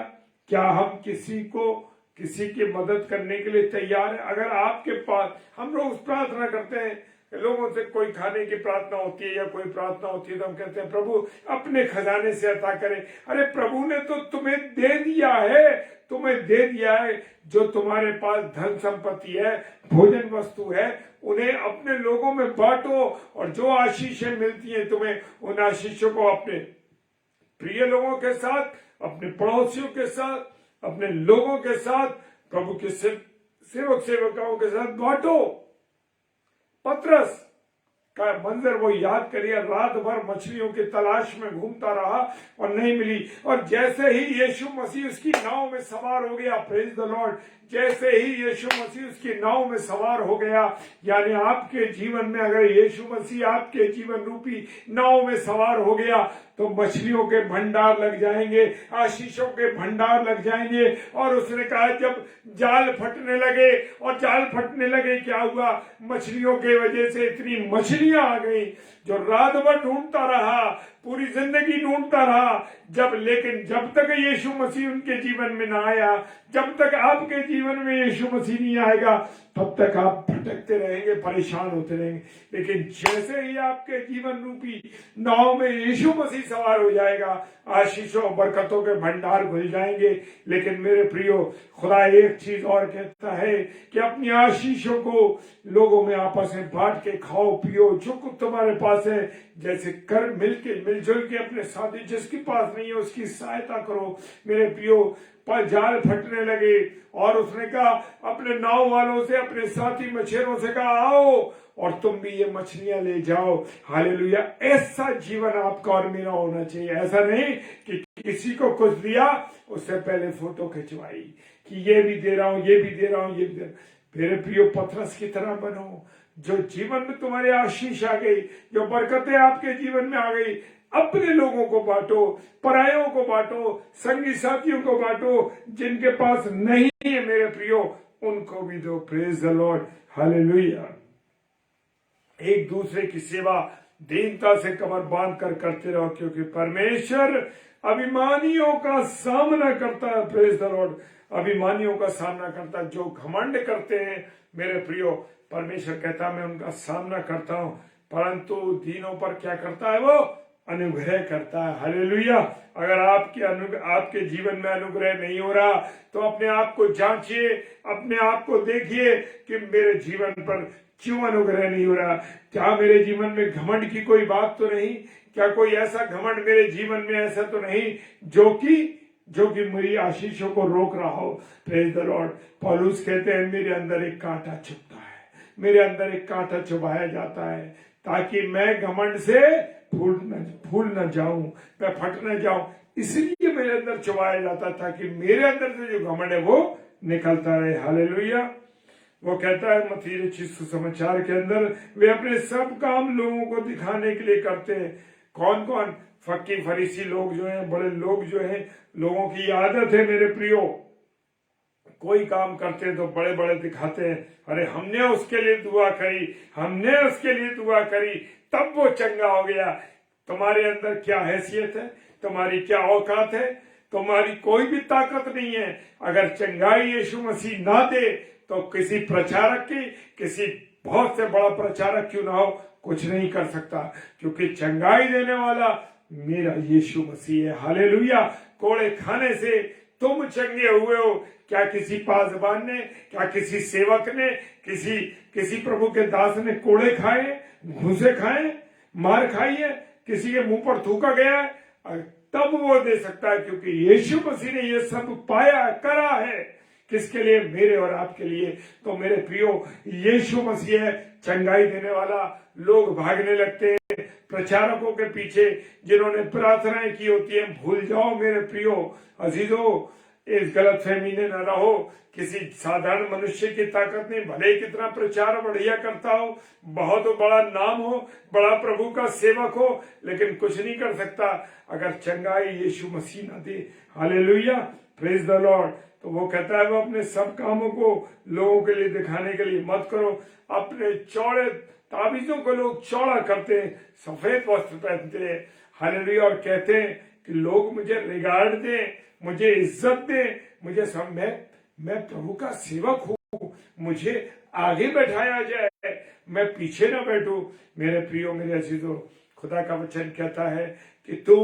क्या हम किसी की मदद करने के लिए तैयार है? अगर आपके पास, हम लोग प्रार्थना करते हैं, लोगों से कोई खाने की प्रार्थना होती है या कोई प्रार्थना होती है तो हम कहते हैं प्रभु अपने खजाने से अता करें। अरे प्रभु ने तो तुम्हें दे दिया है, तुम्हें दे दिया है। जो तुम्हारे पास धन संपत्ति है, भोजन वस्तु है, उन्हें अपने लोगों में बांटो, और जो आशीषें मिलती हैं तुम्हें, उन आशीषों को अपने प्रिय लोगों के साथ, अपने पड़ोसियों के साथ, अपने लोगों के साथ, प्रभु के सेवक सेवकाओं के साथ बांटो। पतरस का मंजर वो याद करिए, रात भर मछलियों की तलाश में घूमता रहा और नहीं मिली, और जैसे ही यीशु मसीह उसकी नाव में सवार हो गया, प्रेज द लॉर्ड, जैसे ही यीशु मसीह उसकी नाव में सवार हो गया, यानी आपके जीवन में अगर यीशु मसीह आपके जीवन रूपी नाव में सवार हो गया तो मछलियों के भंडार लग जाएंगे, आशीषों के भंडार लग जाएंगे। और उसने कहा जब जाल फटने लगे, और जाल फटने लगे, क्या हुआ? मछलियों के वजह से इतनी मछलियां आ गई। जो रात भर ढूंढता रहा, पूरी जिंदगी ढूंढता रहा, लेकिन जब तक यीशु मसीह उनके जीवन में ना आया, जब तक आपके जीवन में यीशु मसीह नहीं आएगा, तब तक आप भटकते रहेंगे, परेशान होते रहेंगे। लेकिन जैसे ही आपके जीवन रूपी नाव में यीशु मसीह सवार हो जाएगा, आशीषों बरकतों के भंडार खुल जाएंगे। लेकिन मेरे प्रियो, खुदा एक चीज और कहता है कि अपनी आशीषों को लोगों में आपस में बांट के खाओ पियो, जो कुछ तुम्हारे पास है, जैसे कर मिलजुल के अपने साथी, जिसके पास नहीं है उसकी सहायता करो। मेरे प्रियो, पर जाल फटने लगे, और उसने कहा अपने नाव वालों से, अपने साथी मछेरों से कहा आओ और तुम भी ये मछलियां ले जाओ। हालेलुया। ऐसा जीवन आपका और मेरा होना चाहिए। ऐसा नहीं कि किसी को कुछ दिया उससे पहले फोटो खिंचवाई कि ये भी दे रहा हूं, ये भी दे रहा हूं, ये भी दे रहा हूं। मेरे प्रियो, पतरस की तरह बनो। जो जीवन में तुम्हारे आशीष आ गई, जो बरकतें आपके जीवन में आ गई, अपने लोगों को बांटो, परायों को बांटो, संगी साथियों को बांटो। जिनके पास नहीं है मेरे प्रियो, उनको भी दो। Praise the lord. हालेलुया। एक दूसरे की सेवा दीनता से कमर बांध कर करते रहो, क्योंकि परमेश्वर अभिमानियों का सामना करता है। Praise the Lord. अभिमानियों का सामना करता है। जो घमंड करते हैं मेरे प्रियो, परमेश्वर कहता है मैं उनका सामना करता हूं, परंतु दीनों पर क्या करता है? वो अनुग्रह करता है। हालेलुया। अगर आपके जीवन में अनुग्रह नहीं हो रहा तो अपने आप को जांचिए, अपने आप को देखिए कि मेरे जीवन पर क्यों अनुग्रह नहीं हो रहा। क्या मेरे जीवन में घमंड की कोई बात तो नहीं? क्या कोई ऐसा घमंड मेरे जीवन में ऐसा तो नहीं जो कि मेरी आशीषों को रोक रहा हो? Praise the Lord. पौलुस कहते हैं मेरे अंदर एक कांटा चुभता है, मेरे अंदर एक कांटा चुभाया जाता है, ताकि मैं घमंड से फूल न जाऊं, मैं फट न जाऊं। इसलिए मेरे अंदर चुभाया जाता, ताकि मेरे अंदर से जो घमंड है वो निकलता रहे। हालेलुया। वो कहता है मत्ती रचित सुसमाचार के अंदर, वे अपने सब काम लोगों को दिखाने के लिए करते हैं। कौन कौन? फक्की फरीसी लोग जो हैं, बड़े लोग जो हैं, लोगों की आदत है मेरे प्रियो, कोई काम करते हैं तो बड़े बड़े दिखाते हैं। अरे हमने उसके लिए दुआ करी, हमने उसके लिए दुआ करी, तब वो चंगा हो गया। तुम्हारे अंदर क्या हैसियत है? तुम्हारी क्या औकात है? तुम्हारी कोई भी ताकत नहीं है। अगर चंगाई यीशु मसीह ना दे तो किसी प्रचारक की, किसी बहुत से बड़ा प्रचारक क्यों ना हो, कुछ नहीं कर सकता, क्योंकि चंगाई देने वाला मेरा यीशु मसीह है। हालेलुया। कोड़े खाने से तुम चंगे हुए हो। क्या किसी पासबान ने, क्या किसी सेवक ने, किसी प्रभु के दास ने कोड़े खाए, घूसे खाए, मार खाई है, किसी के मुंह पर थूका गया है? तब वो दे सकता है, क्योंकि यीशु मसीह ने ये सब पाया करा है। किसके लिए? मेरे और आपके लिए। तो मेरे प्रियो, यीशु मसीह है चंगाई देने वाला। लोग भागने लगते हैं प्रचारकों के पीछे जिन्होंने प्रार्थनाएं की होती है। भूल जाओ मेरे प्रियो अजीजों, इस गलतफहमी में न रहो। किसी साधारण मनुष्य की ताकत नहीं, भले कितना प्रचार बढ़िया करता हो, बहुत बड़ा नाम हो, बड़ा प्रभु का सेवक हो, लेकिन कुछ नहीं कर सकता अगर चंगाई यीशु मसीह न दे। Hallelujah, praise the lord. तो वो कहता है, वो अपने सब कामों को लोगों के लिए दिखाने के लिए मत करो। अपने चौड़े ताबीजों को लोग चौड़ा करते हैं, सफेद वस्त्र पहनते हैं, हालेलुया, और कहते हैं कि लोग मुझे रिगार्ड दें, मुझे इज्जत दें, मुझे सब मैं प्रभु का सेवक हूं, मुझे आगे बैठाया जाए, मैं पीछे ना बैठूं। मेरे प्रियो, मेरे अजीजों, खुदा का वचन कहता है कि तू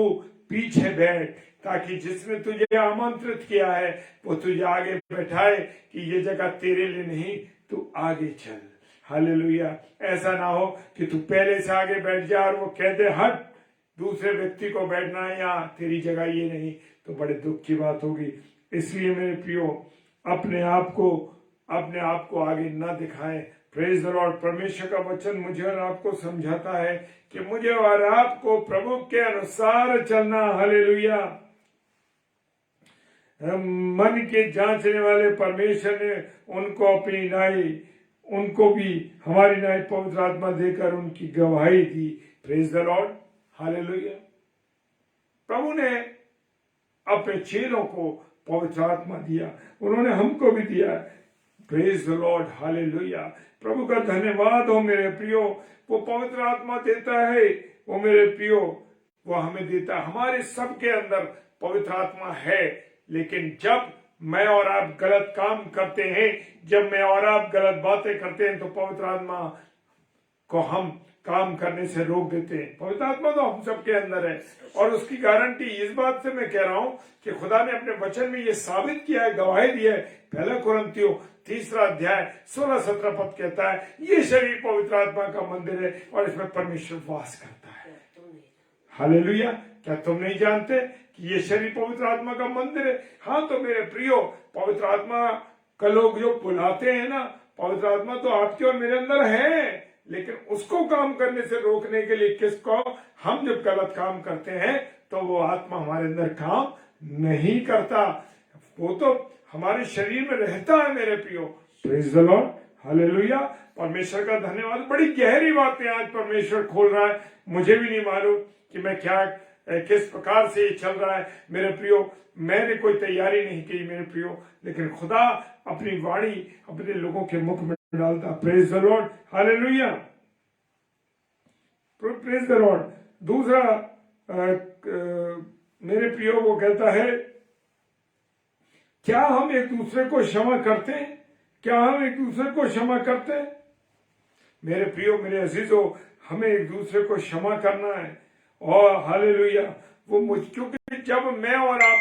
पीछे बैठ, ताकि जिसने तुझे आमंत्रित किया है वो तुझे आगे बैठाए कि ये जगह तेरे लिए नहीं, तू आगे चल। हालेलुया। ऐसा ना हो कि तू पहले से आगे बैठ जा और वो कह दे हट, दूसरे व्यक्ति को बैठना है यहाँ, तेरी जगह ये नहीं, तो बड़े दुख की बात होगी। इसलिए मेरे प्रियो, अपने आप को आगे ना दिखाएं। Praise the Lord. परमेश्वर का वचन मुझे और आपको समझाता है कि मुझे और आपको प्रभु के अनुसार चलना। हालेलुया। मन के जांचने वाले परमेश्वर ने उनको भी हमारी नाई पवित्र आत्मा देकर उनकी गवाही दी। Praise the lord. हालेलुया। प्रभु ने अपने चेलों को पवित्र आत्मा दिया, उन्होंने हमको भी दिया। Praise the lord. हालेलुया। प्रभु का धन्यवाद हो मेरे प्रियो। वो पवित्र आत्मा देता है, वो मेरे प्रियो, वो हमें देता है। हमारे सबके अंदर पवित्र आत्मा है, लेकिन जब मैं और आप गलत काम करते हैं, जब मैं और आप गलत बातें करते हैं, तो पवित्र आत्मा को हम काम करने से रोक देते हैं। पवित्र आत्मा तो हम सबके अंदर है, और उसकी गारंटी इस बात से मैं कह रहा हूं कि खुदा ने अपने वचन में ये साबित किया है, गवाही दी है। पहला कुरिन्थियों 3 अध्याय 16-17 पद कहता है, ये शरीर पवित्र आत्मा का मंदिर है और इसमें परमेश्वर वास करता है। हालेलुया। क्या तुम नहीं जानते कि ये शरीर पवित्र आत्मा का मंदिर है? हाँ, तो मेरे प्रियो, पवित्र आत्मा का लोग जो बुलाते हैं ना, पवित्र आत्मा तो आपके और मेरे अंदर है, लेकिन उसको काम करने से रोकने के लिए किसको? हम जब गलत काम करते हैं तो वो आत्मा हमारे अंदर काम नहीं करता, वो तो हमारे शरीर में रहता है मेरे प्रियो। Praise the lord. हालेलुया। परमेश्वर का धन्यवाद। बड़ी गहरी बातें आज परमेश्वर खोल रहा है। मुझे भी नहीं मालूम कि मैं किस प्रकार से ये चल रहा है मेरे प्रियो। मैंने कोई तैयारी नहीं की मेरे प्रियो, लेकिन खुदा अपनी वाणी अपने लोगों के मुख में डालता। Praise the lord. Hallelujah. Praise the Lord. दूसरा मेरे प्रियो, वो कहता है, क्या हम एक दूसरे को क्षमा करते हैं? क्या हम एक दूसरे को क्षमा करते हैं? मेरे प्रियो, मेरे अजीजों, हमें एक दूसरे को क्षमा करना है। और हालेलुया, क्योंकि जब मैं और आप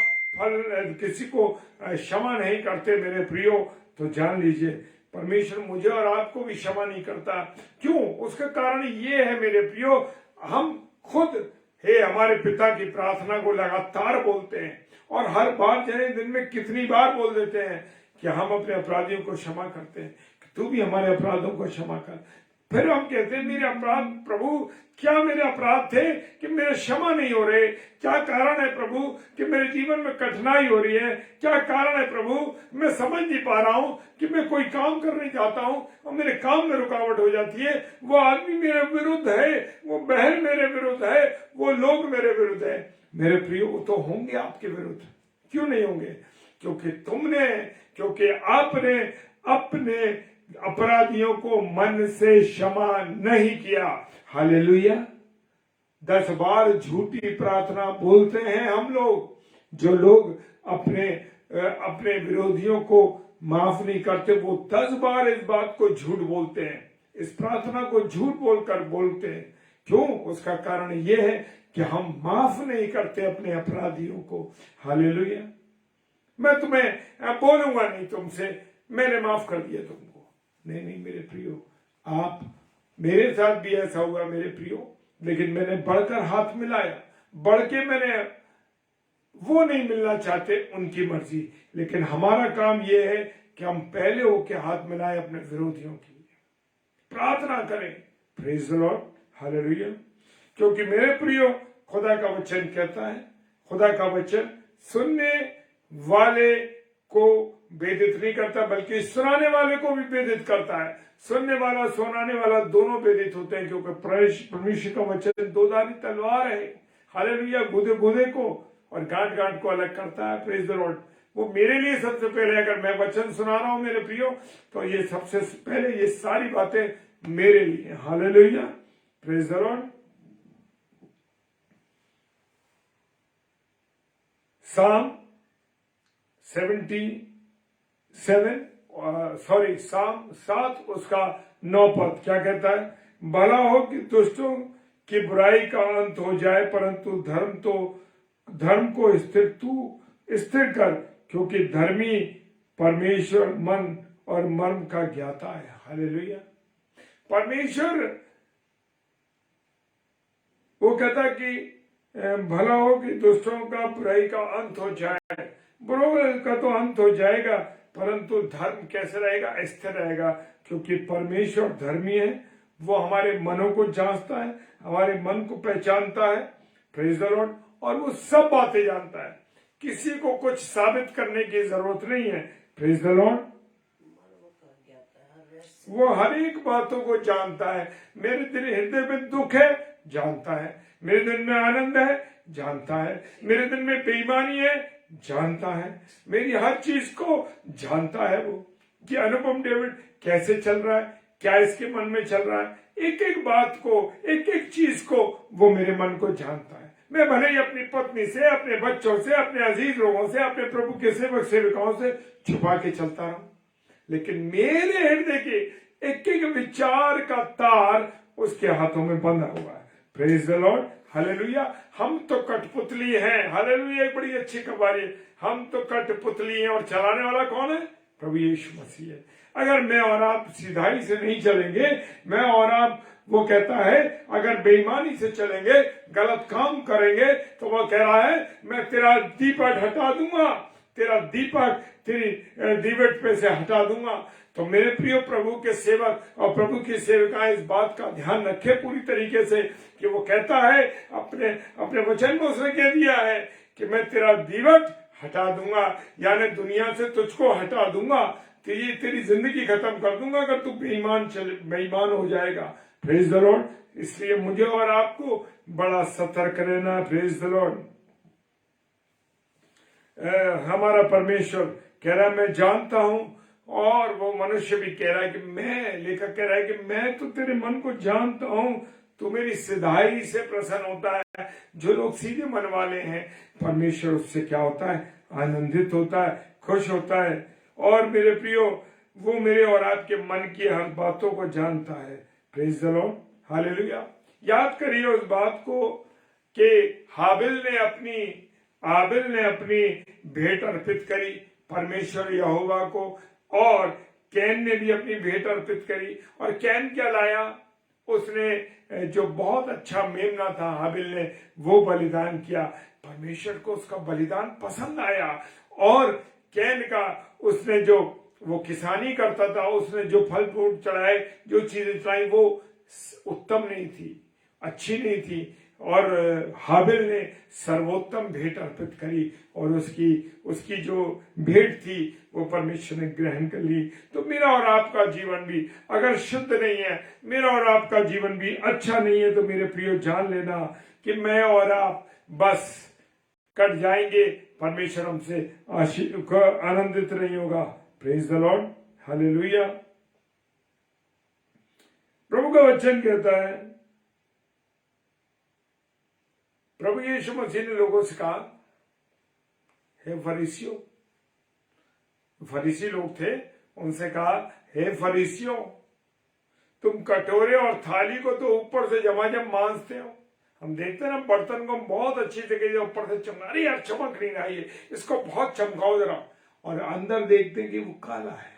किसी को क्षमा नहीं करते मेरे प्रियो, तो जान लीजिए परमेश्वर मुझे और आपको भी क्षमा नहीं करता। क्यों? उसका कारण ये है मेरे प्रियो, हम खुद हमारे पिता की प्रार्थना को लगातार बोलते हैं, और हर बार जाने दिन में कितनी बार बोल देते हैं कि हम अपने अपराधियों को क्षमा करते हैं, तू भी हमारे अपराधों को क्षमा कर। फिर हम कहते हैं, मेरे अपराध प्रभु, क्या मेरे अपराध थे कि मेरे क्षमा नहीं हो रहे? क्या कारण है प्रभु कि मेरे जीवन में कठिनाई हो रही है? क्या कारण है प्रभु, मैं समझ नहीं पा रहा हूं कि मैं कोई काम करने जाता हूं और मेरे काम में रुकावट हो जाती है? वो आदमी मेरे विरुद्ध है, वो बहन मेरे विरुद्ध है, वो लोग मेरे विरुद्ध है। मेरे प्रियो, वो तो होंगे आपके विरुद्ध। क्यों नहीं होंगे? क्योंकि आपने अपने अपराधियों को मन से क्षमा नहीं किया। हालेलुया। 10 बार झूठी प्रार्थना बोलते हैं हम लोग। जो लोग अपने विरोधियों को माफ नहीं करते, वो 10 बार इस बात को झूठ बोलते हैं, इस प्रार्थना को झूठ बोलकर बोलते हैं। क्यों? उसका कारण ये है कि हम माफ नहीं करते अपने अपराधियों को। हालेलुया। मैं तुम्हें बोलूंगा नहीं तुमसे, मैंने माफ कर दिया तुमको। नहीं नहीं मेरे प्रियो, आप मेरे साथ भी ऐसा हुआ मेरे प्रियो, लेकिन मैंने बढ़कर हाथ मिलाया, बढ़ के मैंने, वो नहीं मिलना चाहते उनकी मर्जी, लेकिन हमारा काम यह है कि हम पहले होके हाथ मिलाएं अपने विरोधियों के लिए, प्रार्थना करें। Praise the lord, hallelujah. क्योंकि मेरे प्रियो, खुदा का वचन कहता है, खुदा का वचन सुनने वाले को वेदित नहीं करता, बल्कि सुनाने वाले को भी वेदित करता है। सुनने वाला सुनाने वाला दोनों वेदित होते हैं, क्योंकि परमेश्वर का वचन दोधारी तलवार है। हालेलुया। गुदे गुदे को और गांठ गांठ को अलग करता है। Praise the Lord. वो मेरे लिए सबसे पहले, अगर मैं वचन सुना रहा हूं मेरे प्रियो, तो ये सबसे पहले ये सारी बातें मेरे लिए। हालेलुया। Praise the Lord. साम 7 उसका 9 पद क्या कहता है? भला हो कि दुष्टों की बुराई का अंत हो जाए, परंतु धर्म को स्थिर कर, क्योंकि धर्मी परमेश्वर मन और मर्म का ज्ञाता है। हालेलुया। परमेश्वर वो कहता कि भला हो कि दुष्टों का बुराई का अंत हो जाए। बुराई का तो अंत हो जाएगा, परंतु धर्म कैसे रहेगा? स्थिर रहेगा, क्योंकि परमेश्वर धर्मी है। वो हमारे मनों को जांचता है, हमारे मन को पहचानता है। Praise the Lord. और वो सब बातें जानता है, किसी को कुछ साबित करने की जरूरत नहीं है। Praise the Lord. वो हर एक बातों को जानता है। मेरे दिल हृदय में दुख है, जानता है। मेरे दिल में आनंद है, जानता है। मेरे दिल में बेईमानी है, जानता है। मेरी हर चीज को जानता है वो, कि अनुपम डेविड कैसे चल रहा है, क्या इसके मन में चल रहा है। एक एक बात को, एक एक चीज को वो मेरे मन को जानता है। मैं भले ही अपनी पत्नी से, अपने बच्चों से, अपने अजीज लोगों से, अपने प्रभु के सेवक सेविकाओं से छुपा के चलता रहूं, लेकिन मेरे हृदय के एक एक विचार का तार उसके हाथों में बंधा हुआ है। Praise the lord. हालेलुया। हम तो कठपुतली हैं। हालेलुया। एक बड़ी अच्छी कवारी है, हम तो कठपुतली हैं और चलाने वाला कौन है? प्रभु यीशु मसीह है। अगर मैं और आप सीधाई से नहीं चलेंगे, मैं और आप, वो कहता है अगर बेईमानी से चलेंगे, गलत काम करेंगे, तो वो कह रहा है मैं तेरा दीपक हटा दूंगा, तेरा दीपक तेरी दीवट पे से हटा दूंगा। तो मेरे प्रिय प्रभु के सेवक और प्रभु की सेविकाएं इस बात का ध्यान रखे पूरी तरीके से, कि वो कहता है अपने वचन में उसने कह दिया है कि मैं तेरा दीवट हटा दूंगा, यानी दुनिया से तुझको हटा दूंगा, तो ये तेरी जिंदगी खत्म कर दूंगा अगर तू बेईमान हो जाएगा। Praise the Lord. इसलिए मुझे और आपको बड़ा सतर्क रहना। Praise the Lord. हमारा परमेश्वर कह रहा है मैं जानता हूं, और वो मनुष्य भी कह रहा है कि मैं, लेखक कह रहा है कि मैं तो तेरे मन को जानता हूं, तू मेरी सिधाई से प्रसन्न होता है। जो लोग सीधे मन वाले हैं, परमेश्वर उससे क्या होता है? आनंदित होता है, खुश होता है। और मेरे प्रियो, वो मेरे और आपके मन की हर बातों को जानता है। Praise the lord. हालेलुया। याद करिए उस बात को कि आबिल ने अपनी भेंट अर्पित करी परमेश्वर यहोवा को, और कैन ने भी अपनी भेंट अर्पित करी। और कैन क्या लाया? उसने जो बहुत अच्छा मेमना था, हाबिल ने वो बलिदान किया। परमेश्वर को उसका बलिदान पसंद आया। और कैन का, उसने जो वो किसानी करता था, उसने जो फल फ्रूट चढ़ाए, जो चीजें चढ़ाई, वो उत्तम नहीं थी, अच्छी नहीं थी। और हाबिल ने सर्वोत्तम भेंट अर्पित करी, और उसकी जो भेंट थी वो परमेश्वर ने ग्रहण कर ली। तो मेरा और आपका जीवन भी अगर शुद्ध नहीं है, मेरा और आपका जीवन भी अच्छा नहीं है, तो मेरे प्रियो जान लेना कि मैं और आप बस कट जाएंगे, परमेश्वर हमसे आनंदित नहीं होगा। Praise the lord. हालेलुया। प्रभु का वचन कहता है, प्रभु यीशु मसीह ने लोगों से कहा, हे फरीसियों, फरीसी लोग थे, उनसे कहा, हे फरीसियों, तुम कटोरे और थाली को तो ऊपर से झमाझम मांजते हो, हम देखते हैं ना बर्तन को हम बहुत अच्छी तरीके ऊपर से चमका, अरे यार चमक नहीं रहा है, इसको बहुत चमकाओ जरा, और अंदर देखते हैं कि वो काला है।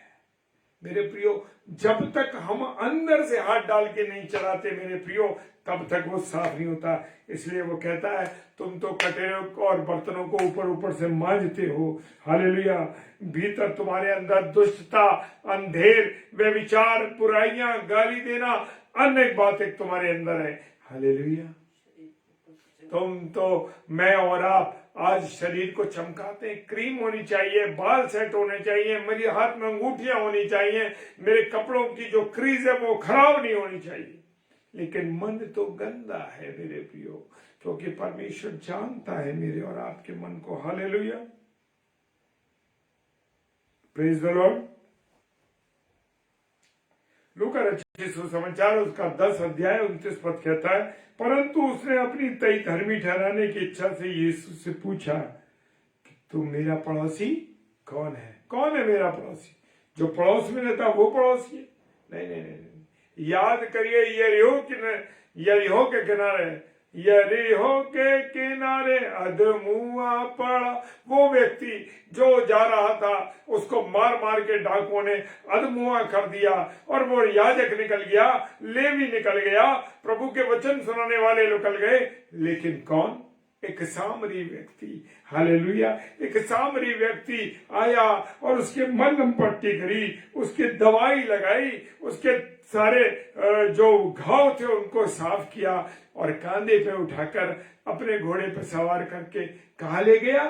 मेरे प्रियो, जब तक हम अंदर से हाथ डाल के नहीं चलाते मेरे प्रियो, तब तक वो साफ नहीं होता। इसलिए वो कहता है तुम तो कटोरे और बर्तनों को ऊपर ऊपर से मांजते हो, हालेलुया, भीतर तुम्हारे अंदर दुष्टता, अंधेर, व्यभिचार, बुराइयां, गाली देना, अनेक बातें तुम्हारे अंदर है, हालेलुया। तुम तो, मैं और आप आज शरीर को चमकाते हैं, क्रीम होनी चाहिए, बाल सेट होने चाहिए, मेरे हाथ में अंगूठियां होनी चाहिए, मेरे कपड़ों की जो क्रीज है वो खराब नहीं होनी चाहिए, लेकिन मन तो गंदा है मेरे प्रियो, क्योंकि परमेश्वर जानता है मेरे और आपके मन को, हालेलुया, प्रेज द लॉर्ड। लूका रचित सुसमाचार उसका 10 अध्याय 29 पद कहता है, परंतु उसने अपनी तय धर्मी ठहराने की इच्छा से यीशु से पूछा कि तू मेरा पड़ोसी कौन है? कौन है मेरा पड़ोसी? जो पड़ोस में रहता वो पड़ोसी है? नहीं नहीं नहीं, नहीं। याद करिए, यरीहो के किनारे, यरीहो के किनारे अधमुआ पड़ा, वो व्यक्ति जो जा रहा था उसको मार मार के डाकुओं ने अधमुआ कर दिया, और वो याजक निकल गया, लेवी निकल गया, प्रभु के वचन सुनाने वाले निकल गए, लेकिन कौन? एक सामरी व्यक्ति, हालेलुया, एक सामरी व्यक्ति आया और उसके मलहम पट्टी करी, उसके दवाई लगाई, उसके सारे जो घाव थे उनको साफ किया, और कांधे पे उठाकर अपने घोड़े पे सवार करके कहाँ ले गया?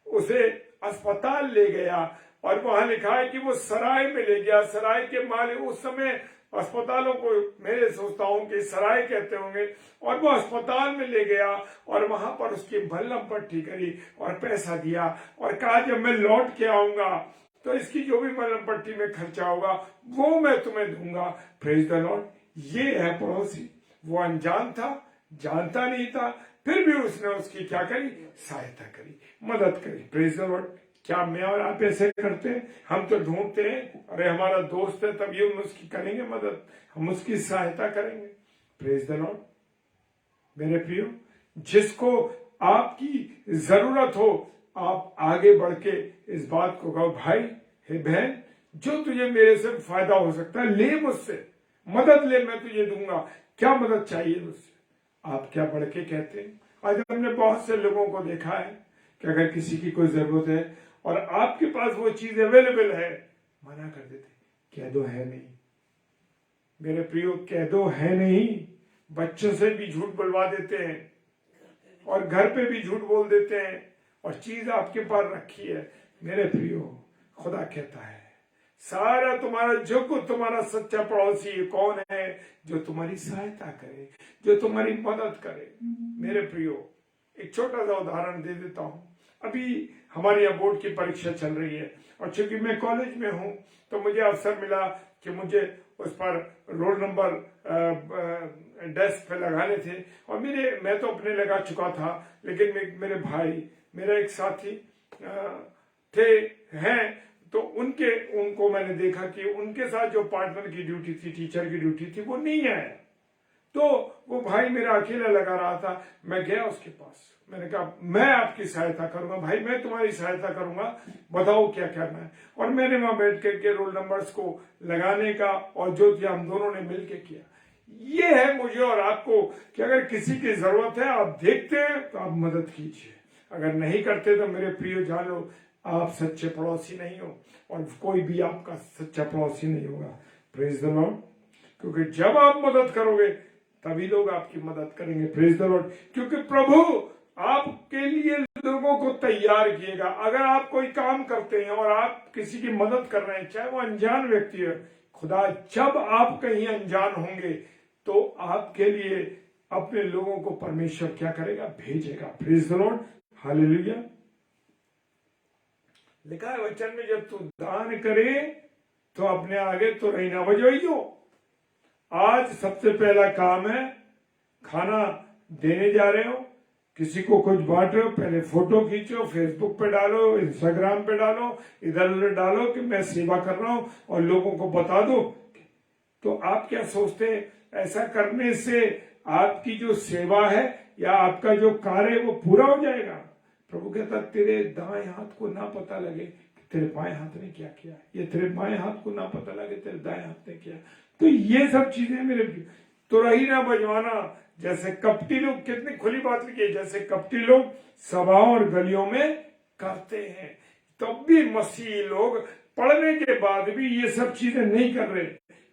उसे अस्पताल ले गया, और वहां लिखा है कि वो सराय में ले गया। सराय के मालिक, उस समय अस्पतालों को मैं सोचता हूं कि सराय कहते होंगे, और वो अस्पताल में ले गया और वहां पर उसकी मलहम पट्टी करी और पैसा दिया, और कहा जब मैं लौट के आऊंगा तो इसकी जो भी मलहम पट्टी में खर्चा होगा वो मैं तुम्हें दूंगा। Praise the Lord. ये है पड़ोसी। वो अनजान था, जानता नहीं था, फिर भी उसने उसकी क्या करी? सहायता करी, मदद करी। Praise the Lord. क्या मैं और आप ऐसे करते हैं? हम तो ढूंढते हैं, अरे हमारा दोस्त है तब ये हम उसकी करेंगे मदद, हम उसकी सहायता करेंगे। Praise the Lord. मेरे प्रियो, जिसको आपकी जरूरत हो, आप आगे बढ़ के इस बात को कहो, भाई, हे बहन, जो तुझे मेरे से फायदा हो सकता है ले मुझसे, मदद ले, मैं तुझे दूंगा। क्या मदद चाहिए मुझसे? आप क्या बढ़ के कहते हैं? आज हमने बहुत से लोगों को देखा है कि अगर किसी की कोई जरूरत है और आपके पास वो चीज अवेलेबल है, मना कर देते, कह दो है नहीं। मेरे प्रियो, कह दो है नहीं। बच्चों से भी झूठ बुलवा देते हैं और घर पे भी झूठ बोल देते हैं, और चीज आपके पास रखी है। मेरे प्रियो, खुदा कहता है सारा तुम्हारा, जो कुछ तुम्हारा सच्चा पड़ोसी कौन है? जो तुम्हारी सहायता करे, जो तुम्हारी मदद करे। मेरे प्रियो, एक छोटा सा उदाहरण दे देता हूं। अभी हमारे यहाँ बोर्ड की परीक्षा चल रही है, और चूंकि मैं कॉलेज में हूं तो मुझे अवसर मिला कि मुझे उस पर रोल नंबर डेस्क पे लगाने थे, और मैं तो अपने लगा चुका था, लेकिन मेरे भाई, मेरा एक साथी हैं, तो उनको मैंने देखा कि उनके साथ जो पार्टनर की ड्यूटी थी, टीचर की ड्यूटी थी, वो नहीं आया। तो वो भाई मेरा अकेला लगा रहा था। मैं गया उसके पास, मैंने कहा मैं आपकी सहायता करूंगा भाई, मैं तुम्हारी सहायता करूंगा, बताओ क्या करना है। और मैंने वहां बैठ करके रोल नंबर्स को लगाने का और जो किया हम दोनों ने मिलकर किया। ये है मुझे और आपको कि अगर किसी की जरूरत है, आप देखते हैं तो आप मदद कीजिए, अगर नहीं करते तो मेरे प्रिय जान लो, आप सच्चे पड़ोसी नहीं हो, और कोई भी आपका सच्चा पड़ोसी नहीं होगा। Praise the Lord. क्योंकि जब आप मदद करोगे तभी लोग आपकी मदद करेंगे। Praise the Lord. क्योंकि प्रभु आपके लिए लोगों को तैयार किएगा। अगर आप कोई काम करते हैं और आप किसी की मदद कर रहे हैं, चाहे वो अनजान व्यक्ति है, खुदा जब आप कहीं अनजान होंगे तो आपके लिए अपने लोगों को परमेश्वर क्या करेगा? भेजेगा। Praise the lord. हालेलुया। लिखा है वचन में, जब तू दान करे तो अपने आगे तो रहना बजाइयो। आज सबसे पहला काम है, खाना देने जा रहे हो, किसी को कुछ बांट रहे हो, पहले फोटो खींचो, फेसबुक पे डालो, इंस्टाग्राम पे डालो, इधर उधर डालो कि मैं सेवा कर रहा हूं, और लोगों को बता दो। तो आप क्या सोचते हैं? ऐसा करने से आपकी जो सेवा है या आपका जो कार्य है वो पूरा हो जाएगा। प्रभु कहता तेरे दाएं हाथ को ना पता लगे कि तेरे बाएं हाथ ने क्या किया, ये तेरे बाएं हाथ को ना पता लगे तेरे दाएं हाथ ने क्या। तो ये सब चीजें मेरे तो रही ना बजवाना, जैसे कपटी लोग, कितनी खुली बात लिखी है, जैसे कपटी लोग सभाओं और गलियों में करते हैं, तब भी मसीही लोग पढ़ने के बाद भी ये सब चीजें नहीं कर रहे।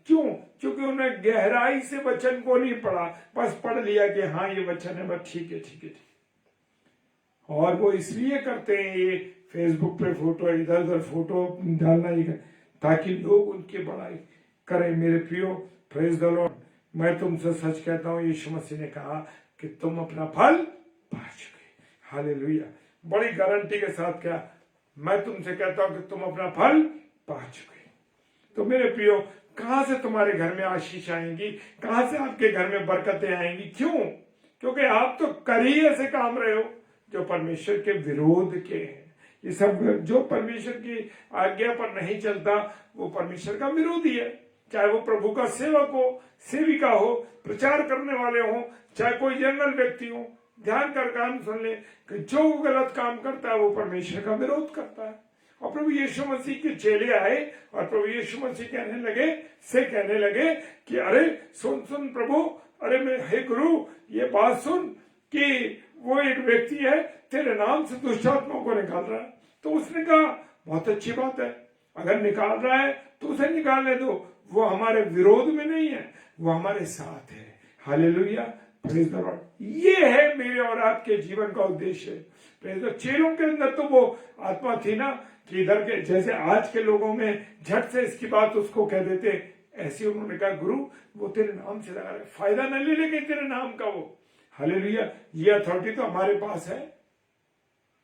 क्यों? क्योंकि उन्हें गहराई से वचन को नहीं पढ़ा, बस पढ़ लिया कि हाँ ये वचन है, बस ठीक है ठीक है ठीक है। और वो इसलिए करते हैं ये फेसबुक पे फोटो, इधर उधर फोटो डालना ही ताकि लोग उनकी बड़ाई करें। मेरे प्रियो, प्रेज द लॉर्ड, मैं तुमसे सच कहता हूं, यीशु मसीह ने कहा कि तुम अपना फल पा चुके। हालेलुया। बड़ी गारंटी के साथ क्या मैं तुमसे कहता हूं कि तुम अपना फल पा चुके। तो मेरे प्रियो, कहां से तुम्हारे घर में आशीष आएंगी, कहां से आपके घर में बरकतें आएंगी? क्यों? क्योंकि आप तो कर ही ऐसे काम रहे हो जो परमेश्वर के विरोध के हैं। ये सब जो परमेश्वर की आज्ञा पर नहीं चलता वो परमेश्वर का विरोधी है। चाहे वो प्रभु का सेवक हो, सेविका हो, प्रचार करने वाले हो, चाहे कोई जनरल व्यक्ति हो, ध्यान कर कान सुन ले कि जो गलत काम करता है वो परमेश्वर का विरोध करता है। और प्रभु यीशु मसीह के चेले आए और प्रभु यीशु मसीह कहने लगे कि अरे सुन सुन प्रभु, अरे मैं हे गुरु ये बात सुन कि वो एक व्यक्ति है तेरे नाम से दुष्ट आत्माओं को निकाल रहा है। तो उसने कहा बहुत अच्छी बात है, अगर निकाल रहा है तो उसे निकालने दो, वो हमारे विरोध में नहीं है, वो हमारे साथ है। Hallelujah, praise the Lord. ये है मेरे और आपके जीवन का उद्देश्य। Praise the. चेलों के अंदर तो वो आत्मा थी ना कि इधर के जैसे आज के लोगों में झट से इसकी बात उसको कह देते, ऐसे उन्होंने कहा गुरु वो तेरे नाम से लगा रहा है, फायदा न ले लेके तेरे नाम का वो। हालेलुया, ये अथॉरिटी तो हमारे पास है।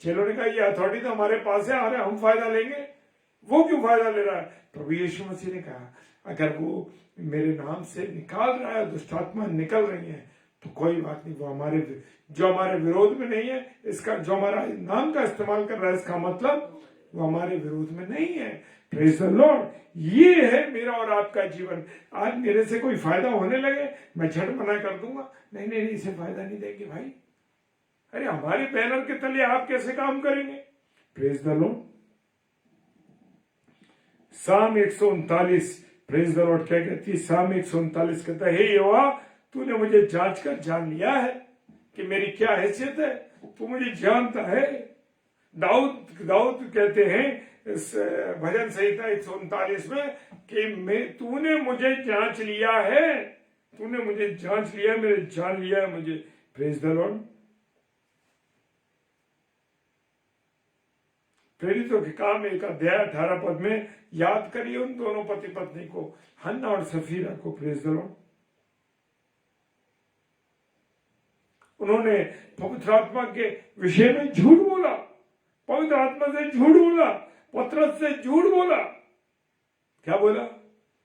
चेलों ने कहा ये अथॉरिटी तो हमारे पास है, अरे हम फायदा लेंगे, वो क्यों फायदा ले रहा है? प्रभु यीशु मसीह ने कहा अगर वो मेरे नाम से निकाल रहा है, दुष्टात्मा निकल रही है, तो कोई बात नहीं, वो हमारे विरोध में नहीं है। इसका जो हमारा नाम का इस्तेमाल कर रहा है, इसका मतलब वो हमारे विरोध में नहीं है। Praise the Lord. ये है मेरा और आपका जीवन। आज मेरे से कोई फायदा होने लगे, मैं झट मना कर दूंगा, नहीं नहीं इसे फायदा नहीं देंगे भाई। अरे हमारे बैनर के तले आप कैसे काम करेंगे? Praise the Lord. साम 139, प्रेज द लॉर्ड क्या कहती है? साम 139 कहता है, हे यहोवा तूने मुझे जांच कर जान लिया है कि मेरी क्या हैसियत है, तू मुझे जानता है। दाऊद कहते हैं इस भजन संहिता 139 में कि तूने मुझे जांच लिया है, तूने मुझे जांच लिया, मेरे जान लिया है मुझे। Praise the Lord. प्रेरितों के काम 1 अध्याय 18 पद में याद करिए उन दोनों पति पत्नी को, हन्ना और सफीरा को। Praise the Lord. उन्होंने पवित्र आत्मा के विषय में झूठ बोला, पवित्र आत्मा से झूठ बोला, पतरस से झूठ बोला। क्या बोला?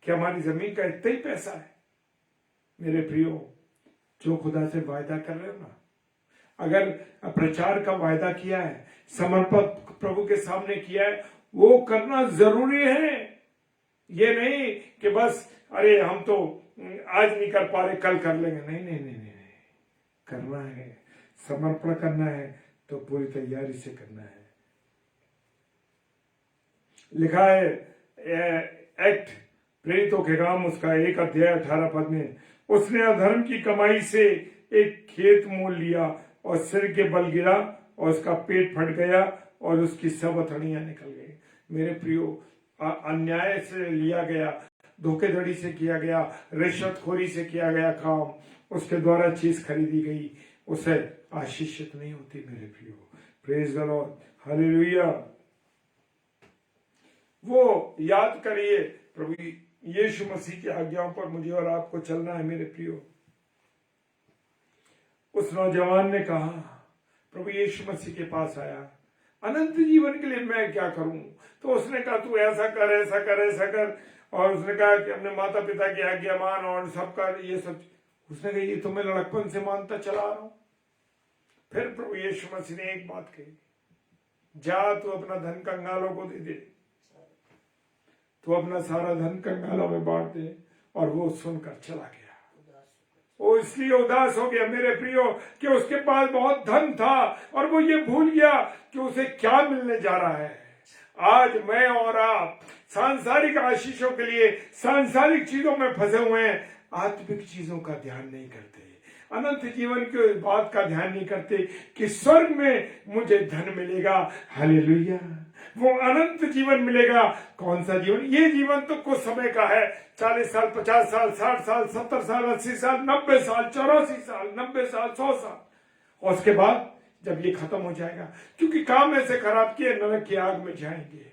कि हमारी जमीन का इतना ही पैसा है। मेरे प्रियो, जो खुदा से वायदा कर रहे हो ना, अगर प्रचार का वायदा किया है, समर्पण प्रभु के सामने किया है, वो करना जरूरी है। ये नहीं कि बस अरे हम तो आज नहीं कर पा रहे, कल कर लेंगे। नहीं नहीं नहीं नहीं, करना है, समर्पण करना है तो पूरी तैयारी से करना है। लिखा है एक्ट प्रेरितों के काम उसका 1 अध्याय 18 पद में, उसने अधर्म की कमाई से एक खेत मोल लिया और सिर के बल गिरा और उसका पेट फट गया और उसकी सब अथड़ियां निकल गई। मेरे प्रियो, अन्याय से लिया गया, धोखेधड़ी से किया गया, रिश्वतखोरी से किया गया काम, उसके द्वारा चीज खरीदी गई, उसे आशीषित नहीं होती। मेरे प्रियो, प्रेज द लॉर्ड, हालेलुया। वो याद करिए, प्रभु यीशु मसीह की आज्ञाओं पर मुझे और आपको चलना है। मेरे प्रियो, उस नौजवान ने कहा, प्रभु यीशु मसीह के पास आया, अनंत जीवन के लिए मैं क्या करूं? तो उसने कहा तू ऐसा कर, ऐसा कर, ऐसा कर। और उसने कहा कि अपने माता पिता की आज्ञा मान और सब कर, ये सब। उसने कहा ये तो मैं लड़कपन से मानता चला रहा हूं। फिर प्रभु यीशु मसीह ने एक बात कही, जा तू अपना धन कंगालों को दे दे, तू अपना सारा धन कंगालों में बांट दे। और वो सुनकर चला गया। वो इसलिए उदास हो गया मेरे प्रियो कि उसके पास बहुत धन था और वो ये भूल गया कि उसे क्या मिलने जा रहा है। आज मैं और आप सांसारिक आशीषों के लिए सांसारिक चीजों में फंसे हुए हैं, आत्मिक चीजों का ध्यान नहीं करते, अनंत जीवन की बात का ध्यान नहीं करते कि स्वर्ग में मुझे धन मिलेगा। हालेलुया, वो अनंत जीवन मिलेगा। कौन सा जीवन? ये जीवन तो कुछ समय का है, 40 साल, 50 साल, 60 साल, 70 साल, 80 साल, 90 साल, 84 साल, 90 साल, 100 साल, और उसके बाद जब ये खत्म हो जाएगा, क्योंकि काम ऐसे खराब किए नरक की आग में जाएंगे।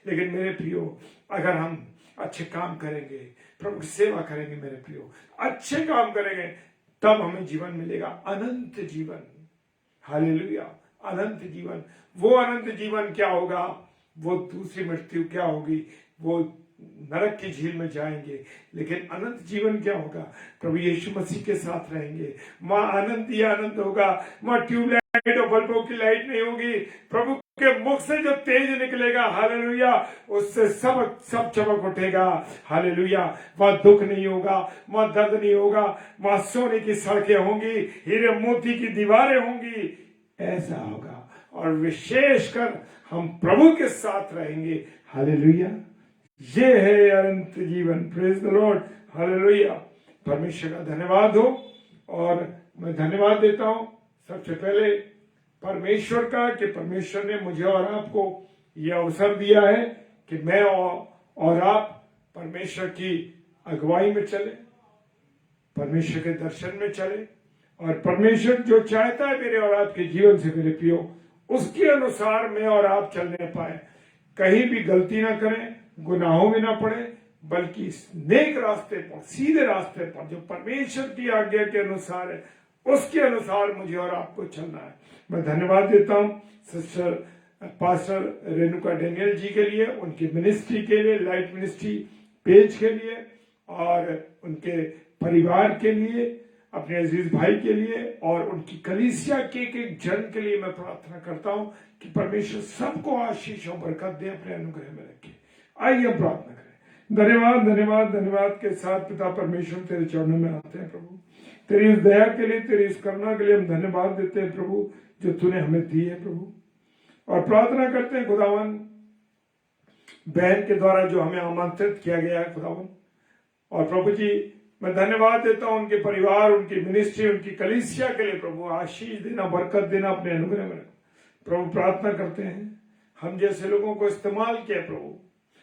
लेकिन मेरे प्रियो, अगर हम अच्छे काम करेंगे, प्रभु की सेवा करेंगे, मेरे प्रियो अच्छे काम करेंगे, तब हमें जीवन मिलेगा, अनंत जीवन। हालेलुया, अनंत जीवन। वो अनंत जीवन क्या होगा? वो दूसरी मृत्यु क्या होगी? वो नरक की झील में जाएंगे। लेकिन अनंत जीवन क्या होगा? प्रभु यीशु मसीह के साथ रहेंगे। वहां आनंद ही आनंद होगा। वहां ट्यूबलाइट और बल्बों की लाइट नहीं होगी। प्रभु के मुख से जो तेज निकलेगा, हालेलुया, उससे सब चमक उठेगा। हालेलुया, वहां दुख नहीं होगा, वहां दर्द नहीं होगा, वहां सोने की सड़कें होंगी, हीरे मोती की दीवारें होंगी। ऐसा होगा, और विशेषकर हम प्रभु के साथ रहेंगे। हालेलुया, ये है अनंत जीवन। Praise the lord, hallelujah. परमेश्वर का धन्यवाद हो। और मैं धन्यवाद देता हूं सबसे पहले परमेश्वर का, कि परमेश्वर ने मुझे और आपको यह अवसर दिया है कि मैं और आप परमेश्वर की अगुवाई में चले, परमेश्वर के दर्शन में चले, और परमेश्वर जो चाहता है मेरे और आपके जीवन से, मेरे प्रियो, उसके अनुसार मैं और आप चलने पाए, कहीं भी गलती ना करें, गुनाहों में ना पड़े, बल्कि नेक रास्ते पर, सीधे रास्ते पर, जो परमेश्वर की आज्ञा के अनुसार है, उसके अनुसार मुझे और आपको चलना है। मैं धन्यवाद देता हूं सिस्टर पास्टर रेणुका डेनियल जी के लिए, उनकी मिनिस्ट्री के लिए, लाइट मिनिस्ट्री पेज के लिए, और उनके परिवार के लिए, अपने अजीज भाई के लिए, और उनकी कलीसिया के एक जन के लिए मैं प्रार्थना करता हूं कि परमेश्वर सबको आशीष और बरकत दे, अपने अनुग्रह में रखे। आइए हम प्रार्थना करें। धन्यवाद धन्यवाद धन्यवाद के साथ पिता परमेश्वर तेरे चरणों में आते हैं प्रभु, तेरी इस दया के लिए, तेरी इस करुणा के लिए हम धन्यवाद देते हैं प्रभु, जो तूने हमें दी है प्रभु। और प्रार्थना करते हैं खुदावन, बहन के द्वारा जो हमें आमंत्रित किया गया है खुदावन, और प्रभु जी मैं धन्यवाद देता हूं उनके परिवार, उनकी मिनिस्ट्री, उनकी कलीसिया के लिए प्रभु, आशीष देना, बरकत देना, अपने अनुग्रह में प्रभु। प्रार्थना करते हैं हम जैसे लोगों को इस्तेमाल किया प्रभु,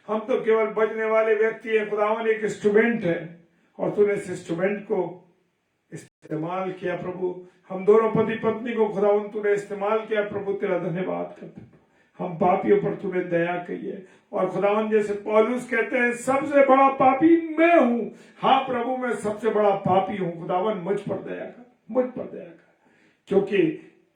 हम तो केवल बजने वाले व्यक्ति है खुदावन, एक इंस्ट्रूमेंट है, और तूने इस इंस्ट्रूमेंट को इस्तेमाल किया प्रभु। हम दोनों पति पत्नी को खुदावन तूने इस्तेमाल किया प्रभु, तेरा धन्यवाद करते। हम पापियों पर तूने दया की है, और खुदावन जैसे पौलुस कहते हैं सबसे बड़ा पापी मैं हूं। हाँ प्रभु, मैं सबसे बड़ा पापी हूं खुदावन, मुझ पर दया कर, मुझ पर दया कर, क्योंकि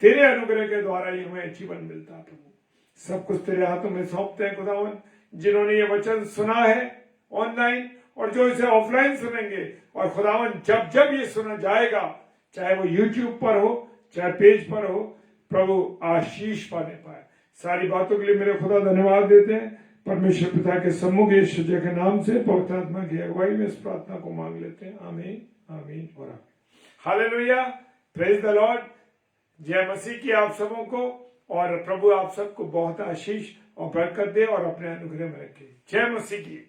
तेरे अनुग्रह के द्वारा ही हमें जीवन मिलता है प्रभु। सब कुछ तेरे हाथों में सौंपते हैं खुदावन, जिन्होंने ये वचन सुना है ऑनलाइन, और जो इसे ऑफलाइन सुनेंगे, और खुदावन जब जब ये सुना जाएगा, चाहे वो यूट्यूब पर हो, चाहे पेज पर हो, प्रभु आशीष पाने पाए। सारी बातों के लिए मेरे खुदा धन्यवाद देते हैं। परमेश्वर पिता के सम्मुख यीशु जी के नाम से पवित्र आत्मा की अगुवाई में इस प्रार्थना को मांग लेते हैं। आमीन, आमीन और आमीन। Hallelujah, praise the Lord. जय मसीह की आप सबों को, और प्रभु आप सबको बहुत आशीष और बरकत दे, और अपने अनुग्रह में रखे। जय मसीह की।